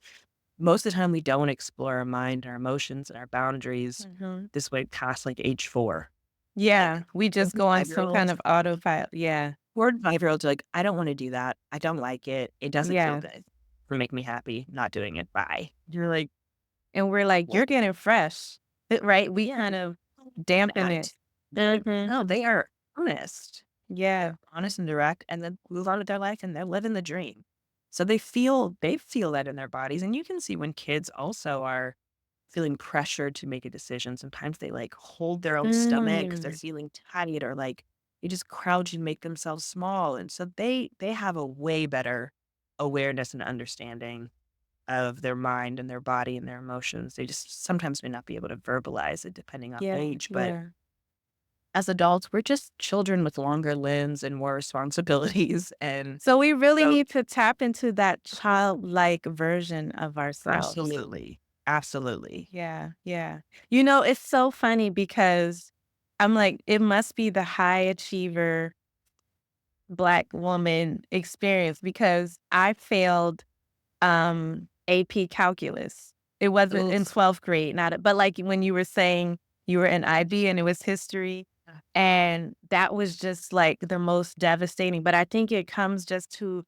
most of the time we don't explore our mind, our emotions, and our boundaries Mhm. this way past like age 4. Yeah, Like we four just and go on some kind 5-year-olds, of autopilot. Yeah. 4 and 5-year-olds are like, I don't want to do that. I don't like it. It doesn't feel Yeah. good. For make me happy. Not doing it. Bye. You're like, And we're like, what? "You're getting fresh." Right? We Yeah, kind of dampen it. not. Mhm. No, they are honest. Yeah. They're honest and direct and then move on with their life and they're living the dream. So they feel that in their bodies. And you can see when kids also are feeling pressured to make a decision. Sometimes they like hold their own stomach because they're Mm. feeling tight or like they just crouch and make themselves small. And so they have a way better awareness and understanding of their mind and their body and their emotions. They just sometimes may not be able to verbalize it depending on Yeah, age, but yeah. as adults, we're just children with longer limbs and more responsibilities, and So we really so need to tap into that childlike version of ourselves. absolutely, absolutely. Yeah, yeah. It's so funny because I'm like, it must be the high achiever Black woman experience because I failed AP calculus. It wasn't in Oof. 12th grade, but like when you were saying you were in IB and it was history, and that was just like the most devastating. But I think it comes just to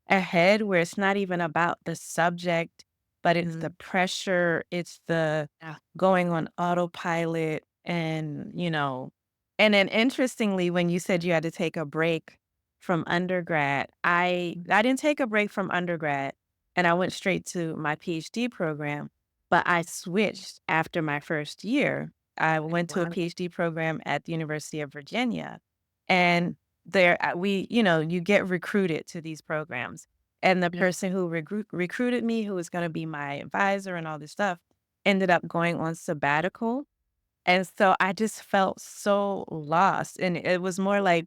ahead where it's not even about the subject, but it's the Mhm. pressure, it's the Yeah. going on autopilot and then interestingly, when you said you had to take a break from undergrad, I didn't take a break from undergrad and I went straight to my PhD program, but I switched after my first year. I went to a Wow. PhD program at the University of Virginia, and there you get recruited to these programs. And the Yeah. person who recruited me, who was going to be my advisor and all this stuff, ended up going on sabbatical. And so I just felt so lost. And it was more like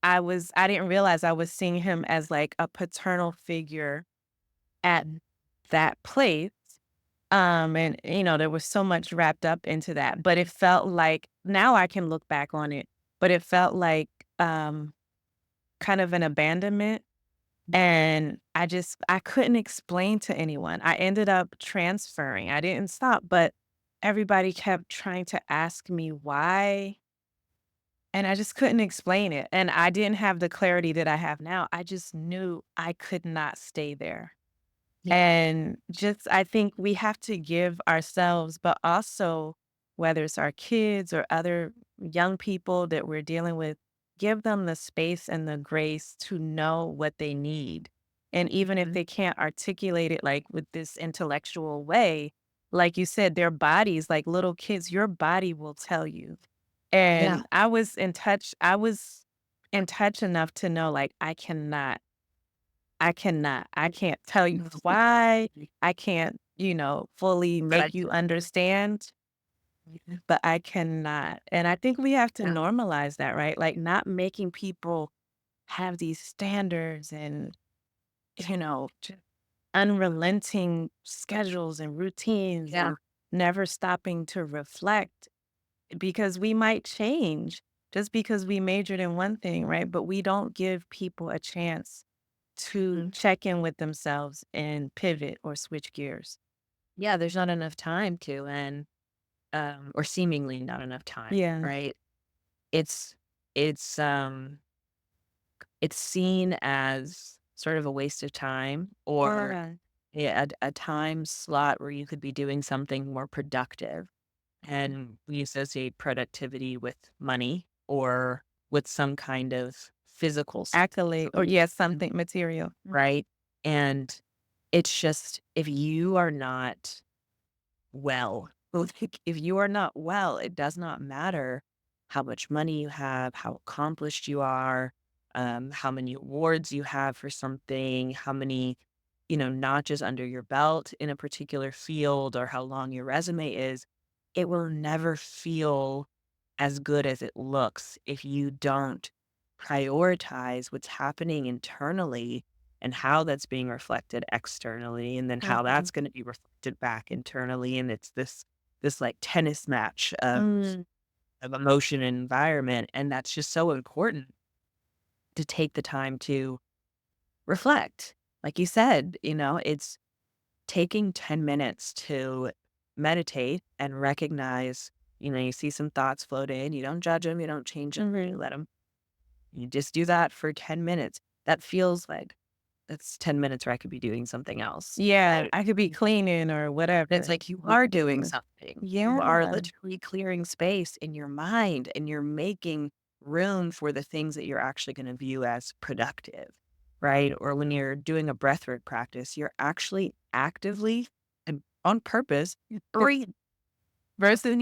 I didn't realize I was seeing him as like a paternal figure at that place. And there was so much wrapped up into that. But it felt like now I can look back on it, but it felt like um kind of an abandonment. And I couldn't explain to anyone. I ended up transferring. I didn't stop, but everybody kept trying to ask me why, and I just couldn't explain it. And I didn't have the clarity that I have now. I just knew I could not stay there. Yeah. And just I think we have to give ourselves, but also whether it's our kids or other young people that we're dealing with, give them the space and the grace to know what they need. And even if Mhm. they can't articulate it like with this intellectual way, like you said, their bodies, like little kids, your body will tell you. Yeah. And I was in touch enough to know like I can't tell you why. I can't. fully But I make you understand, but I cannot. And I think we have to yeah, normalize that, right? Like not making people have these standards and, unrelenting schedules and routines yeah, and never stopping to reflect because we might change just because we majored in one thing, right? But we don't give people a chance to mhm. check in with themselves and pivot or switch gears. Yeah, there's not enough time to, and, or seemingly not enough time, Yeah. right? It's it's, it's seen as sort of a waste of time or Yeah. yeah, a time slot where you could be doing something more productive. And we associate productivity with money or with some kind of physical Accolade or something, yes, something material. right? And it's just if you are not well, like if you are not well, it does not matter how much money you have, how accomplished you are, how many awards you have for something, how many, notches under your belt in a particular field or how long your resume is. It will never feel as good as it looks if you don't prioritize what's happening internally and how that's being reflected externally and then how Mhm. that's going to be reflected back internally, and it's this like tennis match Mm. of emotion and environment, and that's just so important to take the time to reflect. Like you said, it's taking 10 minutes to meditate and recognize, you see some thoughts float in, you don't judge them, you don't change them, you Mhm. let them, you just do that for 10 minutes. That feels like that's 10 minutes where I could be doing something else. Yeah, And I could be cleaning or it's whatever. like you are doing something. You are Yeah. literally clearing space in your mind and you're making room for the things that you're actually going to view as productive, right? Or when you're doing a breathwork practice, you're actually actively and on purpose breathe versus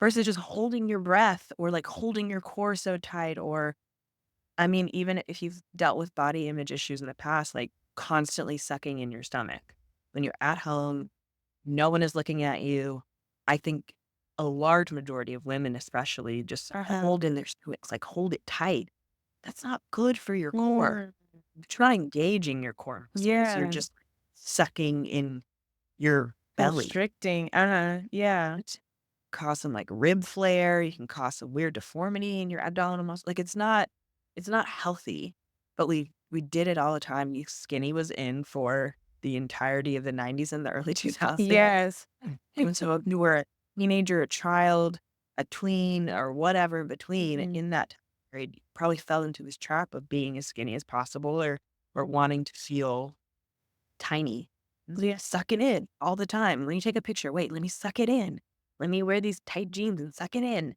versus just holding your breath or like holding your core so tight. Or I mean, even if you've dealt with body image issues in the past, like constantly sucking in your stomach when you're at home, no one is looking at you. I think a large majority of women, especially, just Uh-huh. hold in their stomachs, like hold it tight. That's not good for your core. Mm. Try engaging your core muscles. You're Yeah. just sucking in your belly. Constricting. Uh-huh. Yeah. It cause some like rib flare. You can cause some weird deformity in your abdominal muscle. Like it's not healthy. But we did it all the time. Skinny was in for the entirety of the 90s and the early 2000s. Yes. And so if you were a teenager, a child, a tween, or whatever in between Mhm. in that time period, you probably fell into this trap of being as skinny as possible or wanting to feel tiny. Yeah, suck it in all the time. When you take a picture, wait, let me suck it in. Let me wear these tight jeans and suck it in.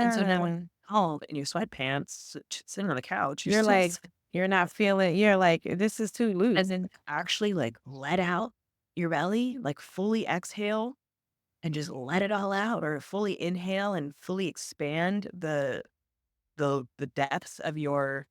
And so now when Yeah. you're home in your sweatpants, sitting on the couch, you're You're still like, you're not feeling you're like, "This is too loose." and then actually like let out your belly, like fully exhale and just let it all out or fully inhale and fully expand the depths of your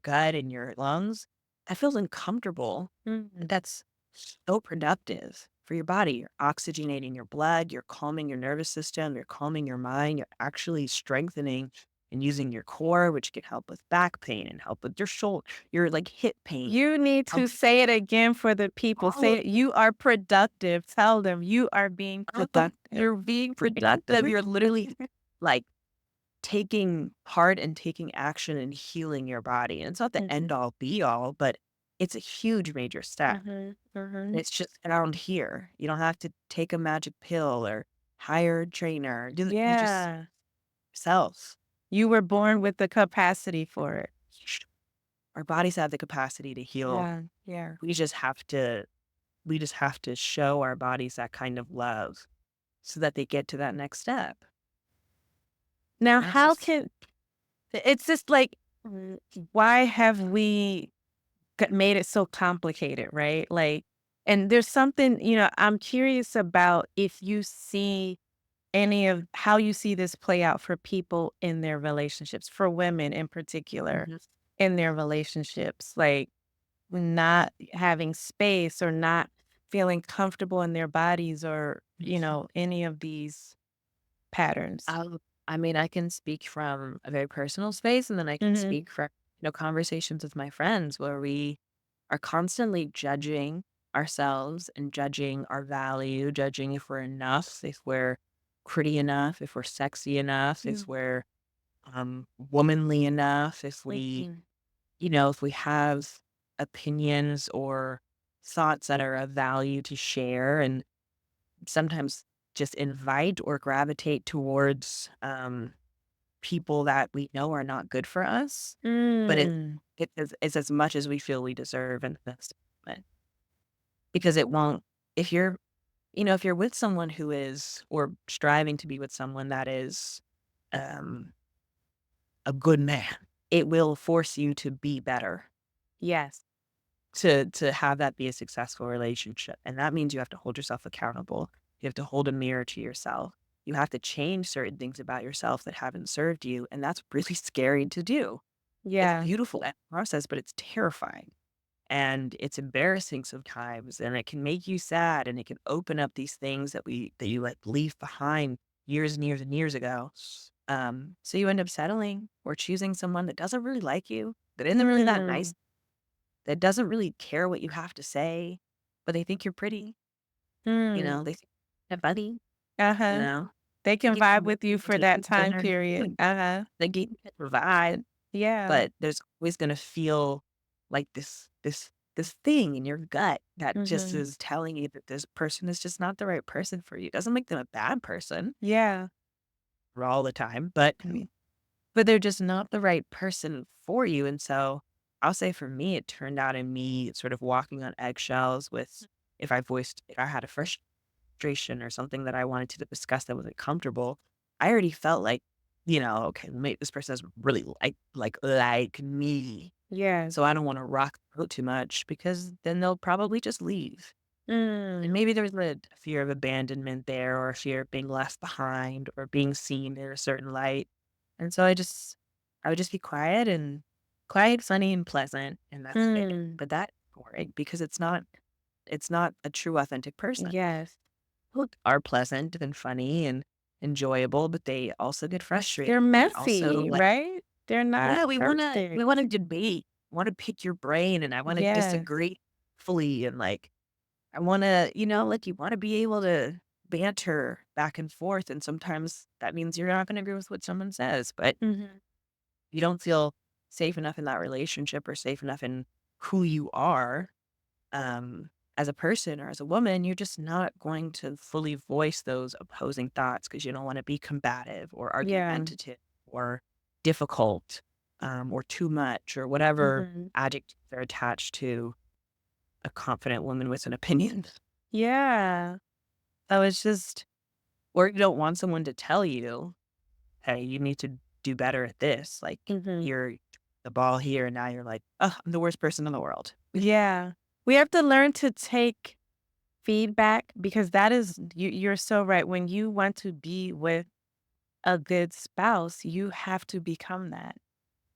gut and your lungs. That feels uncomfortable. But Mhm. that's so productive for your body. You're oxygenating your blood, you're calming your nervous system, you're calming your mind, you're actually strengthening and using your core, which can help with back pain and help with your shoulder, your like hip pain. You need to Help say it again for the people. all Say of it, "You are productive." Tell them, "You are being productive." you're being productive. You're literally like taking part and taking action and healing your body. And it's not the end Mhm. all be all, but it's a huge major step. Mhm. And Mhm. it's just around here. You don't have to take a magic pill or hire a trainer. You just Yeah. self. You were born with the capacity for it. Our bodies have the capacity to heal. Yeah. Yeah. We just have to we just have to show our bodies that kind of love so that they get to that next step. Now, That's how just can it's just like, why have we made it so complicated, right? Like, and there's something, I'm curious about if you see any of how you see this play out for people in their relationships, for women in particular, Mhm. in their relationships, like not having space or not feeling comfortable in their bodies or, Mhm. any of these patterns? Um, I mean, I can speak from a very personal space, and then I can Mhm. speak from, conversations with my friends where we are constantly judging ourselves and judging our value, judging if we're enough, if we're pretty enough, if we're sexy enough, if Mm. we're womanly enough, Mhm. if we have opinions or thoughts that are of value to share, and sometimes just invite or gravitate towards people that we know are not good for us, but Mm. it's as much as we feel we deserve in this moment. Because it won't if you're if you're with someone who is or striving to be with someone that is um a good man, it will force you to be better, Yes. to have that be a successful relationship. And that means you have to hold yourself accountable. You have to hold a mirror to yourself. You have to change certain things about yourself that haven't served you. And that's really scary to do. It's Yeah. beautiful that process, but it's terrifying. And it's embarrassing sometimes. And it can make you sad. And it can open up these things that you like leave behind years and years and years ago. So you end up settling or choosing someone that doesn't really like you, that isn't really that nice, Mm. that doesn't really care what you have to say, but they think you're pretty, Mm. they think you're funny, you Uh-huh. know? They They can give vibe you with you money for to take that you to time dinner. period. Uh-huh. They give you a provide, Yeah. but there's always gonna feel like this thing in your gut that just Mhm. is telling you that this person is just not the right person for you. It doesn't make them a bad person Yeah. for all the time, but I mean, but they're just not the right person for you. And so I'll say for me, it turned out in me sort of walking on eggshells with if I had a frustration or something that I wanted to discuss that wasn't comfortable, I already felt like, okay, well, maybe this person doesn't really like me. Yes. So I don't want to rock the boat too much because then they'll probably just leave. And Mm. maybe there's a fear of abandonment there or a fear of being left behind or being seen in a certain light. And so I would just be quiet, funny, and pleasant, and that's it. Mm. But that's boring because it's not a true authentic person. Yes. Who are pleasant and funny and enjoyable, but they also get frustrated. They're They also messy, like, right? They're not yeah, we wanna perfect. we wanna debate. I wanna pick your brain and I wanna Yes. disagree fully and I wanna, you wanna be able to banter back and forth, and sometimes that means you're not gonna agree with what someone says, but Mhm. you don't feel safe enough in that relationship or safe enough in who you are, as a person or as a woman, you're just not going to fully voice those opposing thoughts because you don't wanna be combative or Yeah. argumentative or difficult, or too much or whatever Mhm. adjectives are attached to a confident woman with an opinion. Yeah. So it's just Or you don't want someone to tell you, "Hey, you need to do better at this." Like, mhm. you're the ball here, and now you're like, "Oh, I'm the worst person in the world." Yeah. We have to learn to take feedback because that is you're so right. When you want to be with a good spouse, you have to become that.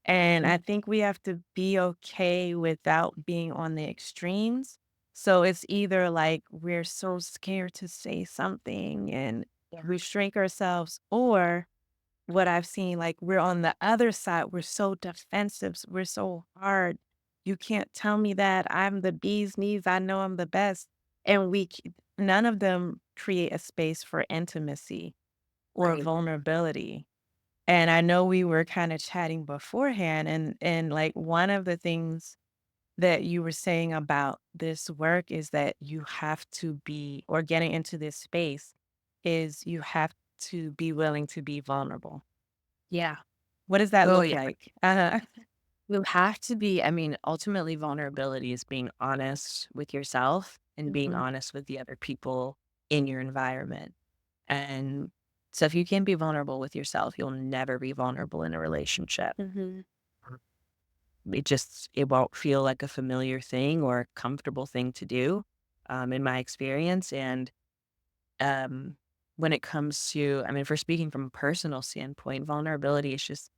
And I Mm, think we have to be okay without being on the extremes. So it's either like we're so scared to say something and yeah, we shrink ourselves, or what I've seen, like we're on the other side, we're so defensive, we're so hard. You can't tell me that I'm the bee's knees. I know I'm the best. And none of them create a space for intimacy or right. vulnerability. And I know we were kind of chatting beforehand, and like one of the things that you were saying about this work is that you have to be, or getting into this space is you have to be willing to be vulnerable. Yeah. What does that Oh, look yeah. like? Uh-huh. You have to be I mean, ultimately, vulnerability is being honest with yourself and being Mhm. honest with the other people in your environment. And so if you can't be vulnerable with yourself, you'll never be vulnerable in a relationship. Mhm. It won't feel like a familiar thing or a comfortable thing to do, in my experience. And um, when it comes to, I mean, if we're speaking from a personal standpoint, vulnerability is just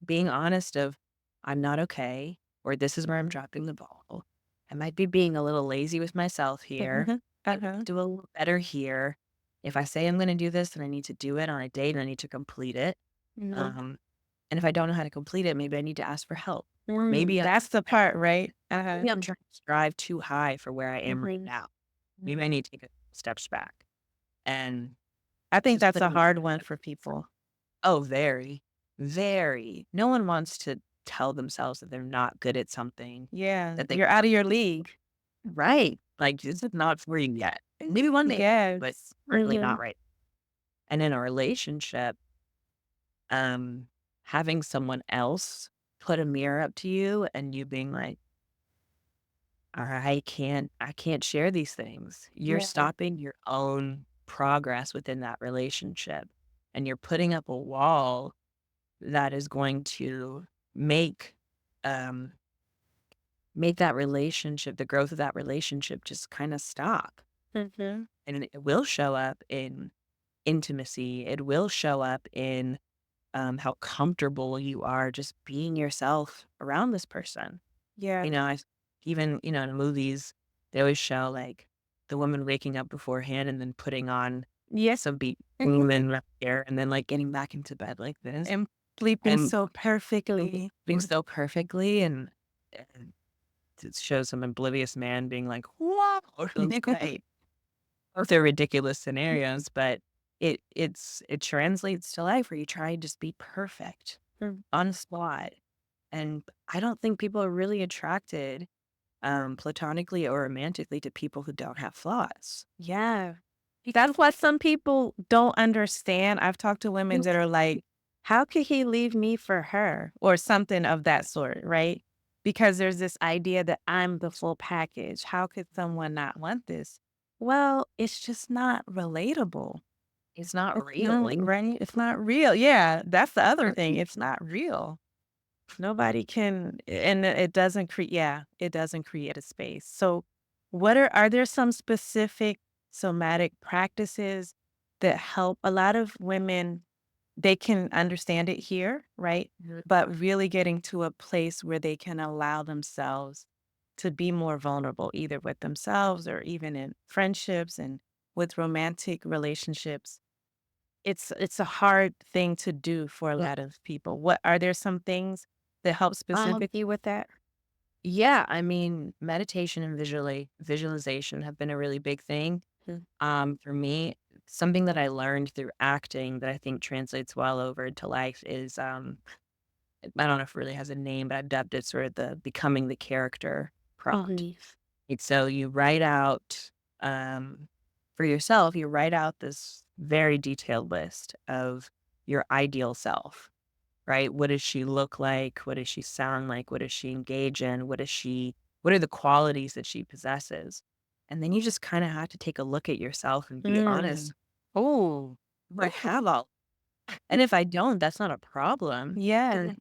being honest of, I'm not okay, or this is where I'm dropping the ball. I might be being a little lazy with myself here. I Uh-huh. do a little better here. If I say I'm gonna do this, then I need to do it on a date and I need to complete it. Mhm. Um, and if I don't know how to complete it, maybe I need to ask for help. Or maybe That's the part, right? Uh-huh. maybe I'm trying to strive too high for where I am right Mhm. now. Maybe I need to take a steps back and I think just that's put a in hard one for people. oh, very, very. No one wants to tell themselves that they're not good at something, Yeah, that they you're out of your league. right. Like, this is not for you yet. Maybe one day, but Yes. currently not Mhm. right. And in a relationship, um, having someone else put a mirror up to you and you being like, I can't share these things. You're Yeah. stopping your own progress within that relationship. And you're putting up a wall that is going to make um make that relationship, the growth of that relationship just kind of stop. Mhm. And it will show up in intimacy. It will show up in how comfortable you are just being yourself around this person. Yeah. Even, in movies, they always show like the woman waking up beforehand and then putting on Yeah. some beat and then right there and then like getting back into bed like this And sleeping and so perfectly. being so perfectly and it shows some oblivious man being like, "Wow!" Right. Both are ridiculous scenarios, but it translates to life where you try and just be perfect Mm. on the spot. And I don't think people are really attracted, platonically or romantically to people who don't have flaws. Yeah. That's what some people don't understand. I've talked to women that are like, "How could he leave me for her?" Or something of that sort, right? Because there's this idea that I'm the full package. How could someone not want this? Well, it's just not relatable. It's not It's real. not right. It's not real. Yeah, that's the other thing. It's not real. Nobody can, and it doesn't create, yeah, it doesn't create a space. So, are there some specific somatic practices that help a lot of women? They can understand it here, right? Mhm. But really getting to a place where they can allow themselves to be more vulnerable, either with themselves or even in friendships and with romantic relationships. It's a hard thing to do for a lot of people. What are there some things that help Um, specifically with that? yeah, I mean, meditation and visualization have been a really big thing. Mm. For me, something that I learned through acting that I think translates well over into life is I don't know if it really has a name, but I've dubbed it sort of the becoming the character prompt. Mhm. And so you write out for yourself, you write out this very detailed list of your ideal self, right? What does she look like? What does she sound like? What does she engage in? What are the qualities that she possesses? And then you just kind of have to take a look at yourself and be honest. Mm. Oh, I have all. And if I don't, that's not a problem Yeah.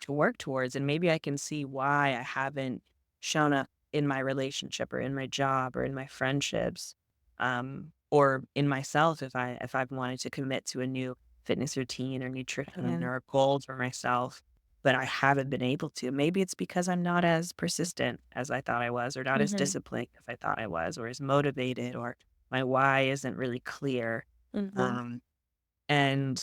to work towards, and maybe I can see why I haven't shown up in my relationship or in my job or in my friendships, or in myself if I've wanted to commit to a new fitness routine or nutrition Mhm. or a goal for myself, but I haven't been able to. Maybe it's because I'm not as persistent as I thought I was, or not as Mhm. disciplined as I thought I was, or as motivated, or my why isn't really clear. Mhm. Um, and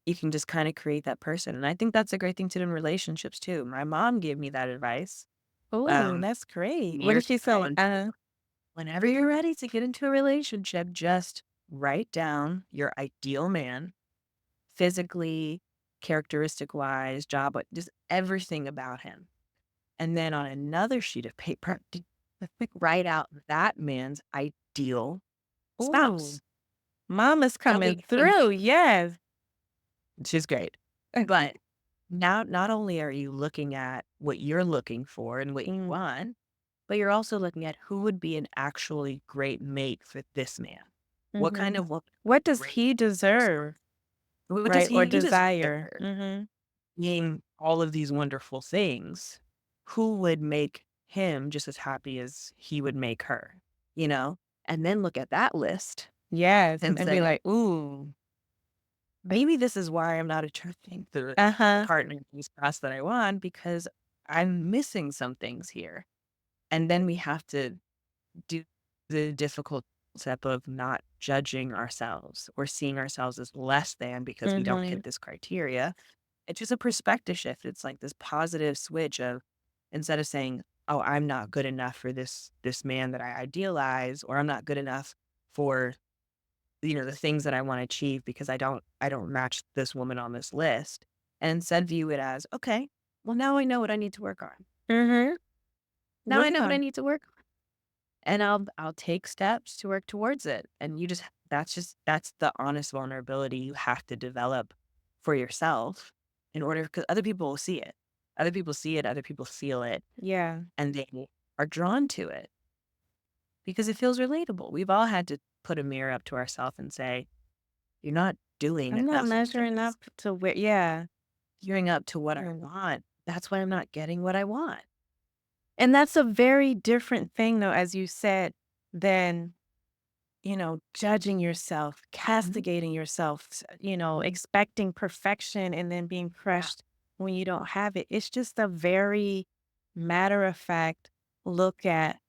you can just kinda create that person, and I think that's a great thing to do in relationships too. My mom gave me that advice, Oh, um, that's great. What years did she ago, say? and whenever you're ready to get into a relationship, just write down your ideal man, physically, characteristic-wise, just everything about him, and then on another sheet of paper, write out that man's ideal Ooh, spouse. mom is That way coming through. Yes. she's great. But now not only are you looking at what you're looking for and what you Mm. want, but you're also looking at who would be an actually great mate for this man. What kind Mhm. of woman What does great he person? deserve, What does right, or he desire? deserve? Mhm. Being all of these wonderful things, who would make him just as happy as he would make her, you know? And then look at that list Yes, and and be say, like, "Ooh, maybe this is why I'm not attracting the uh-huh." partner in this class that I want because I'm missing some things here. And then we have to do the difficult concept of not judging ourselves or seeing ourselves as less than because we don't Mhm. hit this criteria. It's just a perspective shift. It's like this positive switch of instead of saying, "Oh, I'm not good enough for this man that I idealize," or "I'm not good enough for, the things that I want to achieve because I don't match this woman on this list." And instead view it as, "Okay, well now I know what I need to work on. Mhm. Now I know what I Yeah. need to work on. And I'll take steps to work towards it." And that's the honest vulnerability you have to develop for yourself in order because other people will see it. Other people see it, other people feel it, Yeah. and they are drawn to it because it feels relatable. We've all had to put a mirror up to ourselves and say, "You're not doing I'm not enough of measuring this. up to where yeah. Gearing up to what I Mm. want. That's why I'm not getting what I want." And that's a very different thing though, as you said, than, judging yourself, Mhm, castigating yourself, mhm. expecting perfection and then being Yeah, crushed when you don't have it. It's just a very matter of fact look at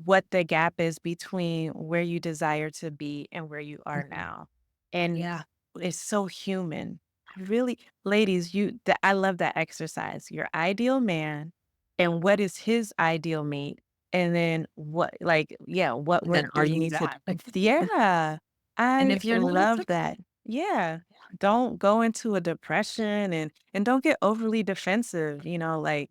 what the gap is between where you desire to be and where you are mhm. now. And Yeah, it's so human. I really, ladies, I love that exercise. Your ideal man and what is his ideal mate? And then what, like, yeah, what and then work do are you you need to, that? yeah, And I if you're not, it's love okay. that. Yeah. Don't go into a depression and don't get overly defensive, like,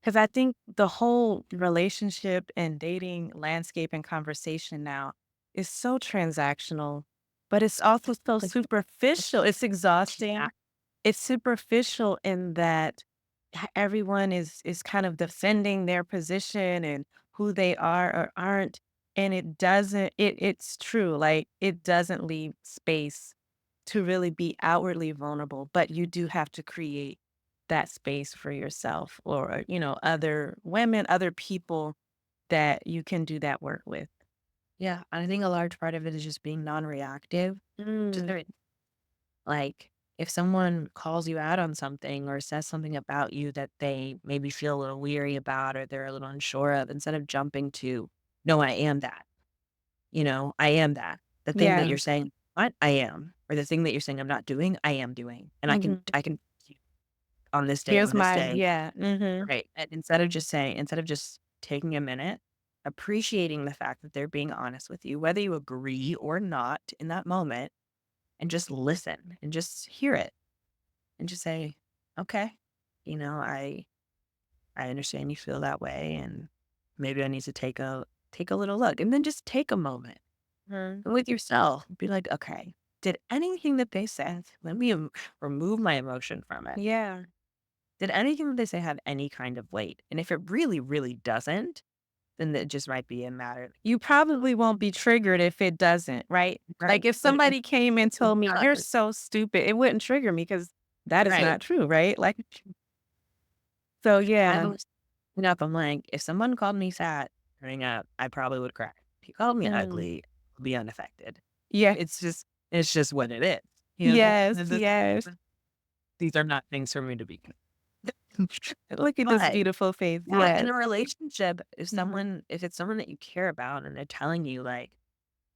because I think the whole relationship and dating landscape and conversation now is so transactional, but it's also so Like, superficial. It's exhausting. yeah, It's superficial in that everyone is kind of defending their position and who they are or aren't. And it's true. Like it doesn't leave space to really be outwardly vulnerable, but you do have to create that space for yourself or, other women, other people that you can do that work with. yeah, and I think a large part of it is just being non-reactive. Just Mm, very like, if someone calls you out on something or says something about you that they maybe feel a little weary about or they're a little unsure of, instead of jumping to, "No, I am that," "I am that." The thing that yeah. you're saying, "What? I am." Or the thing that you're saying, "I'm not doing," I am doing. And Mhm. I can Here's on this my day. yeah. Mhm. Right, and instead of just taking a minute, appreciating the fact that they're being honest with you, whether you agree or not in that moment, and just listen and just hear it and just say, "Okay, I understand you feel that way, and maybe I need to take a little look," and then just take a moment Mhm. with yourself. Be like, "Okay, did anything that they said let me remove my emotion from it. Yeah. Did anything that they say have any kind of weight?" And if it really, really doesn't, then it just might be a matter. You probably won't be triggered if it doesn't, right? Right. Like if But if somebody came and it told me, "You're doesn't, so stupid," it wouldn't trigger me because that is right. not true, right? Like, so I've yeah. always up, I'm like, if someone called me fat growing up, I probably would cry. If you called me Mm. ugly, I'll be unaffected. Yeah. It's just what it is. Yes, This yes. these are not things for me to be. Look at this But beautiful face. yeah, in Yes. a relationship, Mhm. if it's someone that you care about and they're telling you like,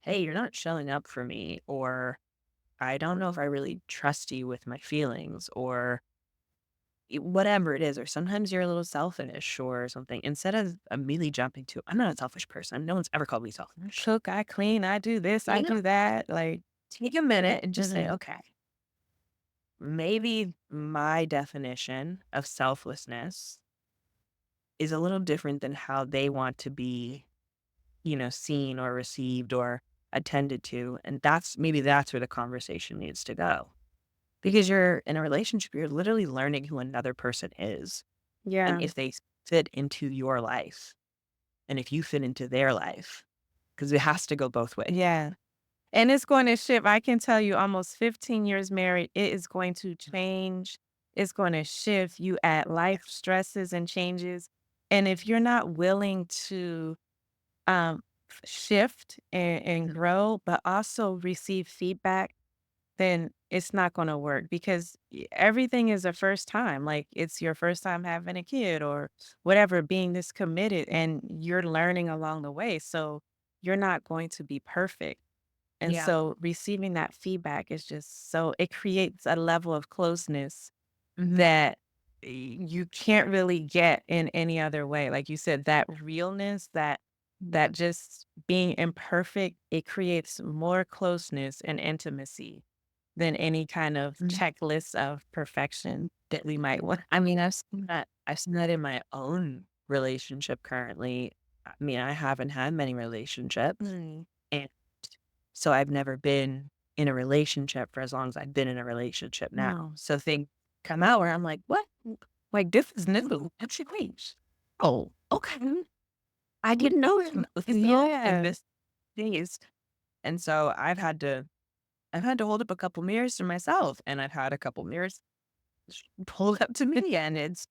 "Hey, you're not showing up for me," or "I don't know if I really trust you with my feelings," or whatever it is, or sometimes you're a little selfish or something, instead of immediately jumping to, "I'm not a selfish person. No one's ever called me selfish." Cook, I clean, I do this, I You know, do that. Like, take a minute and just say, mhm. "Okay, maybe my definition of selflessness is a little different than how they want to be, seen or received or attended to." And that's where the conversation needs to go. Because you're in a relationship, you're literally learning who another person is and Yeah. if they fit into your life and if you fit into their life, because it has to go both ways. Yeah. And it's going to shift. I can tell you almost 15 years married, it is going to change. It's going to shift. You add life stresses and changes. And if you're not willing to shift and Mhm. grow, but also receive feedback, then it's not going to work because everything is a first time. Like it's your first time having a kid or whatever, being this committed and you're learning along the way. So you're not going to be perfect. And Yeah. so receiving that feedback is just so it creates a level of closeness Mhm. that you can't really get in any other way. Like you said, that realness, that just being imperfect, it creates more closeness and intimacy than any kind of Mhm. checklist of perfection that we might want. I mean, I've seen that in my own relationship currently. I mean, I haven't had many relationships, Mm, and so I've never been in a relationship for as long as I've been in a relationship now. no. So things come out where I'm like, "What? Like this is new. What's she changed? Oh, okay. I didn't know it was so in Yeah. this days." And so I've had to hold up a couple mirrors to myself, and I've had a couple mirrors hold up to me, and it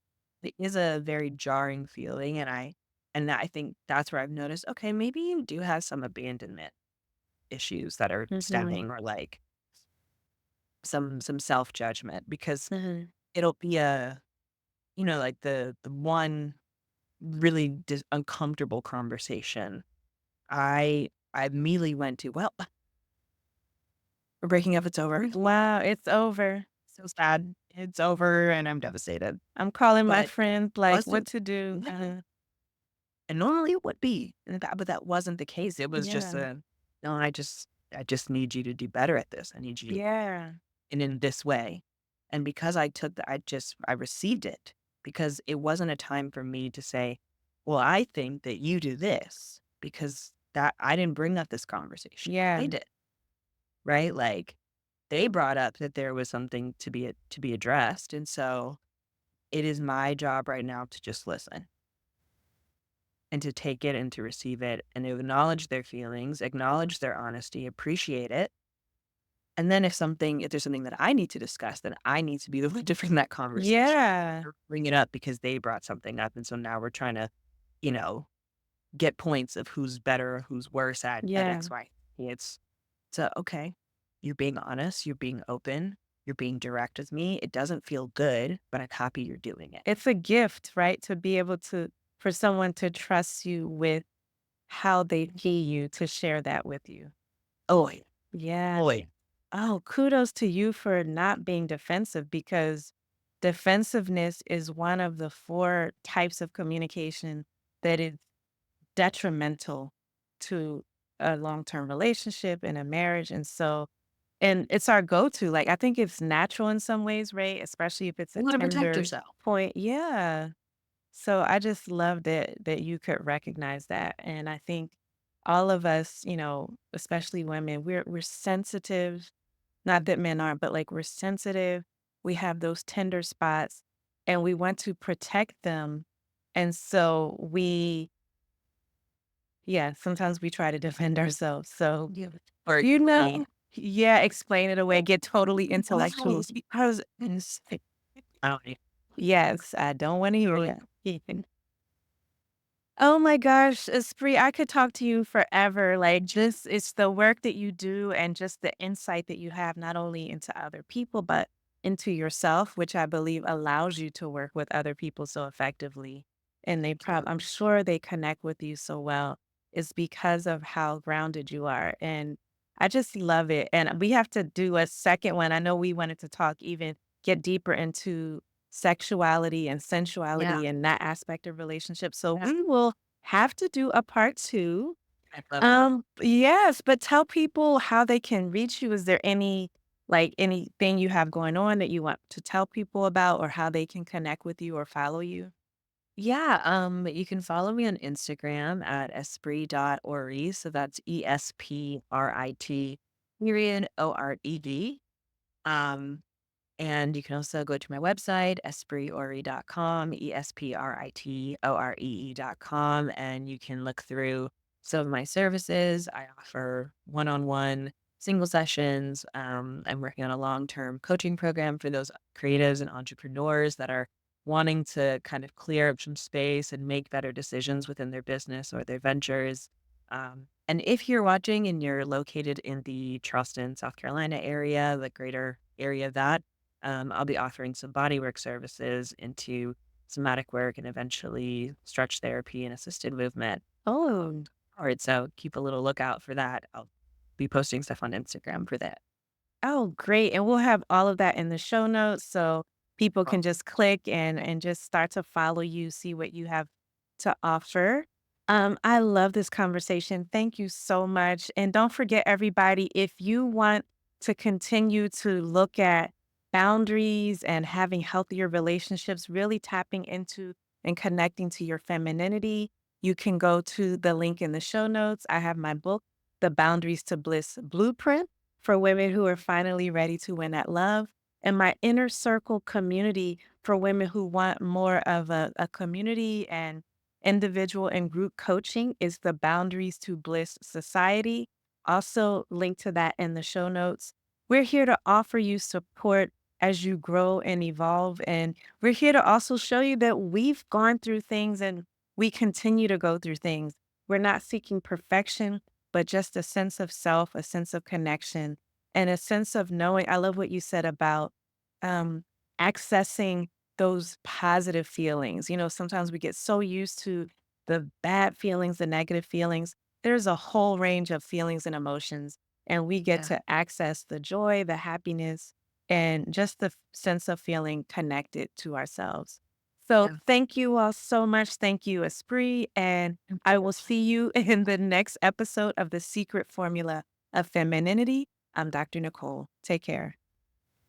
is a very jarring feeling, and I think that's where I've noticed, okay, maybe you do have some abandonment issues that are Mhm, stemming, or like some self-judgment, because mhm. it'll be like the one really uncomfortable conversation. I immediately went to, well, we're breaking up, it's over. Wow, it's over. So sad. It's over and I'm devastated. I'm calling my But friend, like, what wasn't to do. and normally it would be, but that wasn't the case. It was just Yeah. a, no, I just need you to do better at this. I need you to, Yeah. and in this way. And because I took that, I received it, because it wasn't a time for me to say, well, I think that you do this, because that I didn't bring up this conversation. Yeah. They did, right? Like, they brought up that there was something to be addressed. And so it is my job right now to just listen and to take it and to receive it and to acknowledge their feelings, acknowledge their honesty, appreciate it. And then if there's something that I need to discuss, then I need to be the one to bring that conversation, Yeah. or bring it up because they brought something up. And so now we're trying to, you know, get points of who's better, who's worse at Yeah. X, Y. It's so, okay, you're being honest, you're being open, you're being direct with me. It doesn't feel good, but I'm happy you're doing it. It's a gift, right? To be able to for someone to trust you with how they see you, to share that with you. Oh, yeah. Yeah. Oh, yeah. Oh, kudos to you for not being defensive because defensiveness is one of the 4 types of communication that is detrimental to a long-term relationship and a marriage, and so and it's our go-to, like, I think it's natural in some ways, right? Especially if it's You a want to protect tender yourself. point. Yeah. So I just love that you could recognize that, and I think all of us, especially women, we're sensitive, not that men aren't, but, like, we're sensitive, we have those tender spots, and we want to protect them, and so yeah, sometimes we try to defend ourselves, so, Yeah. Or you explain. know yeah, explain it away, get totally intellectual. Because it's I don't know. Yes, I don't wanna hear that. Oh my gosh, Esprit, I could talk to you forever. Like, just it's the work that you do and just the insight that you have, not only into other people, but into yourself, which I believe allows you to work with other people so effectively. And I'm sure they connect with you so well. Is because of how grounded you are. And I just love it. And we have to do a second one. I know we wanted to talk, even get deeper into sexuality and Yeah. sensuality and that aspect of relationships. So Yeah. we will have to do a part 2. I'd love that. Yes, but tell people how they can reach you. Is there anything you have going on that you want to tell people about or how they can connect with you or follow you? Yeah, you can follow me on Instagram at esprit.ori. So that's ESPRIT period ORED. Um, and you can also go to my website, espritoree.com, ESPRITOREE.com, and you can look through some of my services. I offer one-on-one single sessions. I'm working on a long-term coaching program for those creatives and entrepreneurs that are wanting to kind of clear up some space and make better decisions within their business or their ventures. And if you're watching and you're located in the Charleston, South Carolina area, the greater area of that, I'll be offering some bodywork services into somatic work and eventually stretch therapy and assisted movement. Oh. Alright, so keep a little lookout for that. I'll be posting stuff on Instagram for that. Oh, great. And we'll have all of that in the show notes so people can just click and just start to follow you, see what you have to offer. I love this conversation. Thank you so much. And don't forget, everybody, if you want to continue to look at boundaries and having healthier relationships, really tapping into and connecting to your femininity, you can go to the link in the show notes. I have my book, The Boundaries to Bliss Blueprint for women who are finally ready to win at love, and my inner circle community for women who want more of a community and individual and group coaching is the Boundaries to Bliss Society. Also, link to that in the show notes. We're here to offer you support as you grow and evolve. And we're here to also show you that we've gone through things and we continue to go through things. We're not seeking perfection, but just a sense of self, a sense of connection, and a sense of knowing. I love what you said about um, accessing those positive feelings. You know, sometimes we get so used to the bad feelings, the negative feelings. There's a whole range of feelings and emotions, and we get Yeah, to access the joy, the happiness, and just the sense of feeling connected to ourselves. So, yeah. thank you all so much. Thank you, Esprit. And Of I will course. see you in the next episode of The Secret Formula of Femininity. I'm Dr. Nicole. Take care.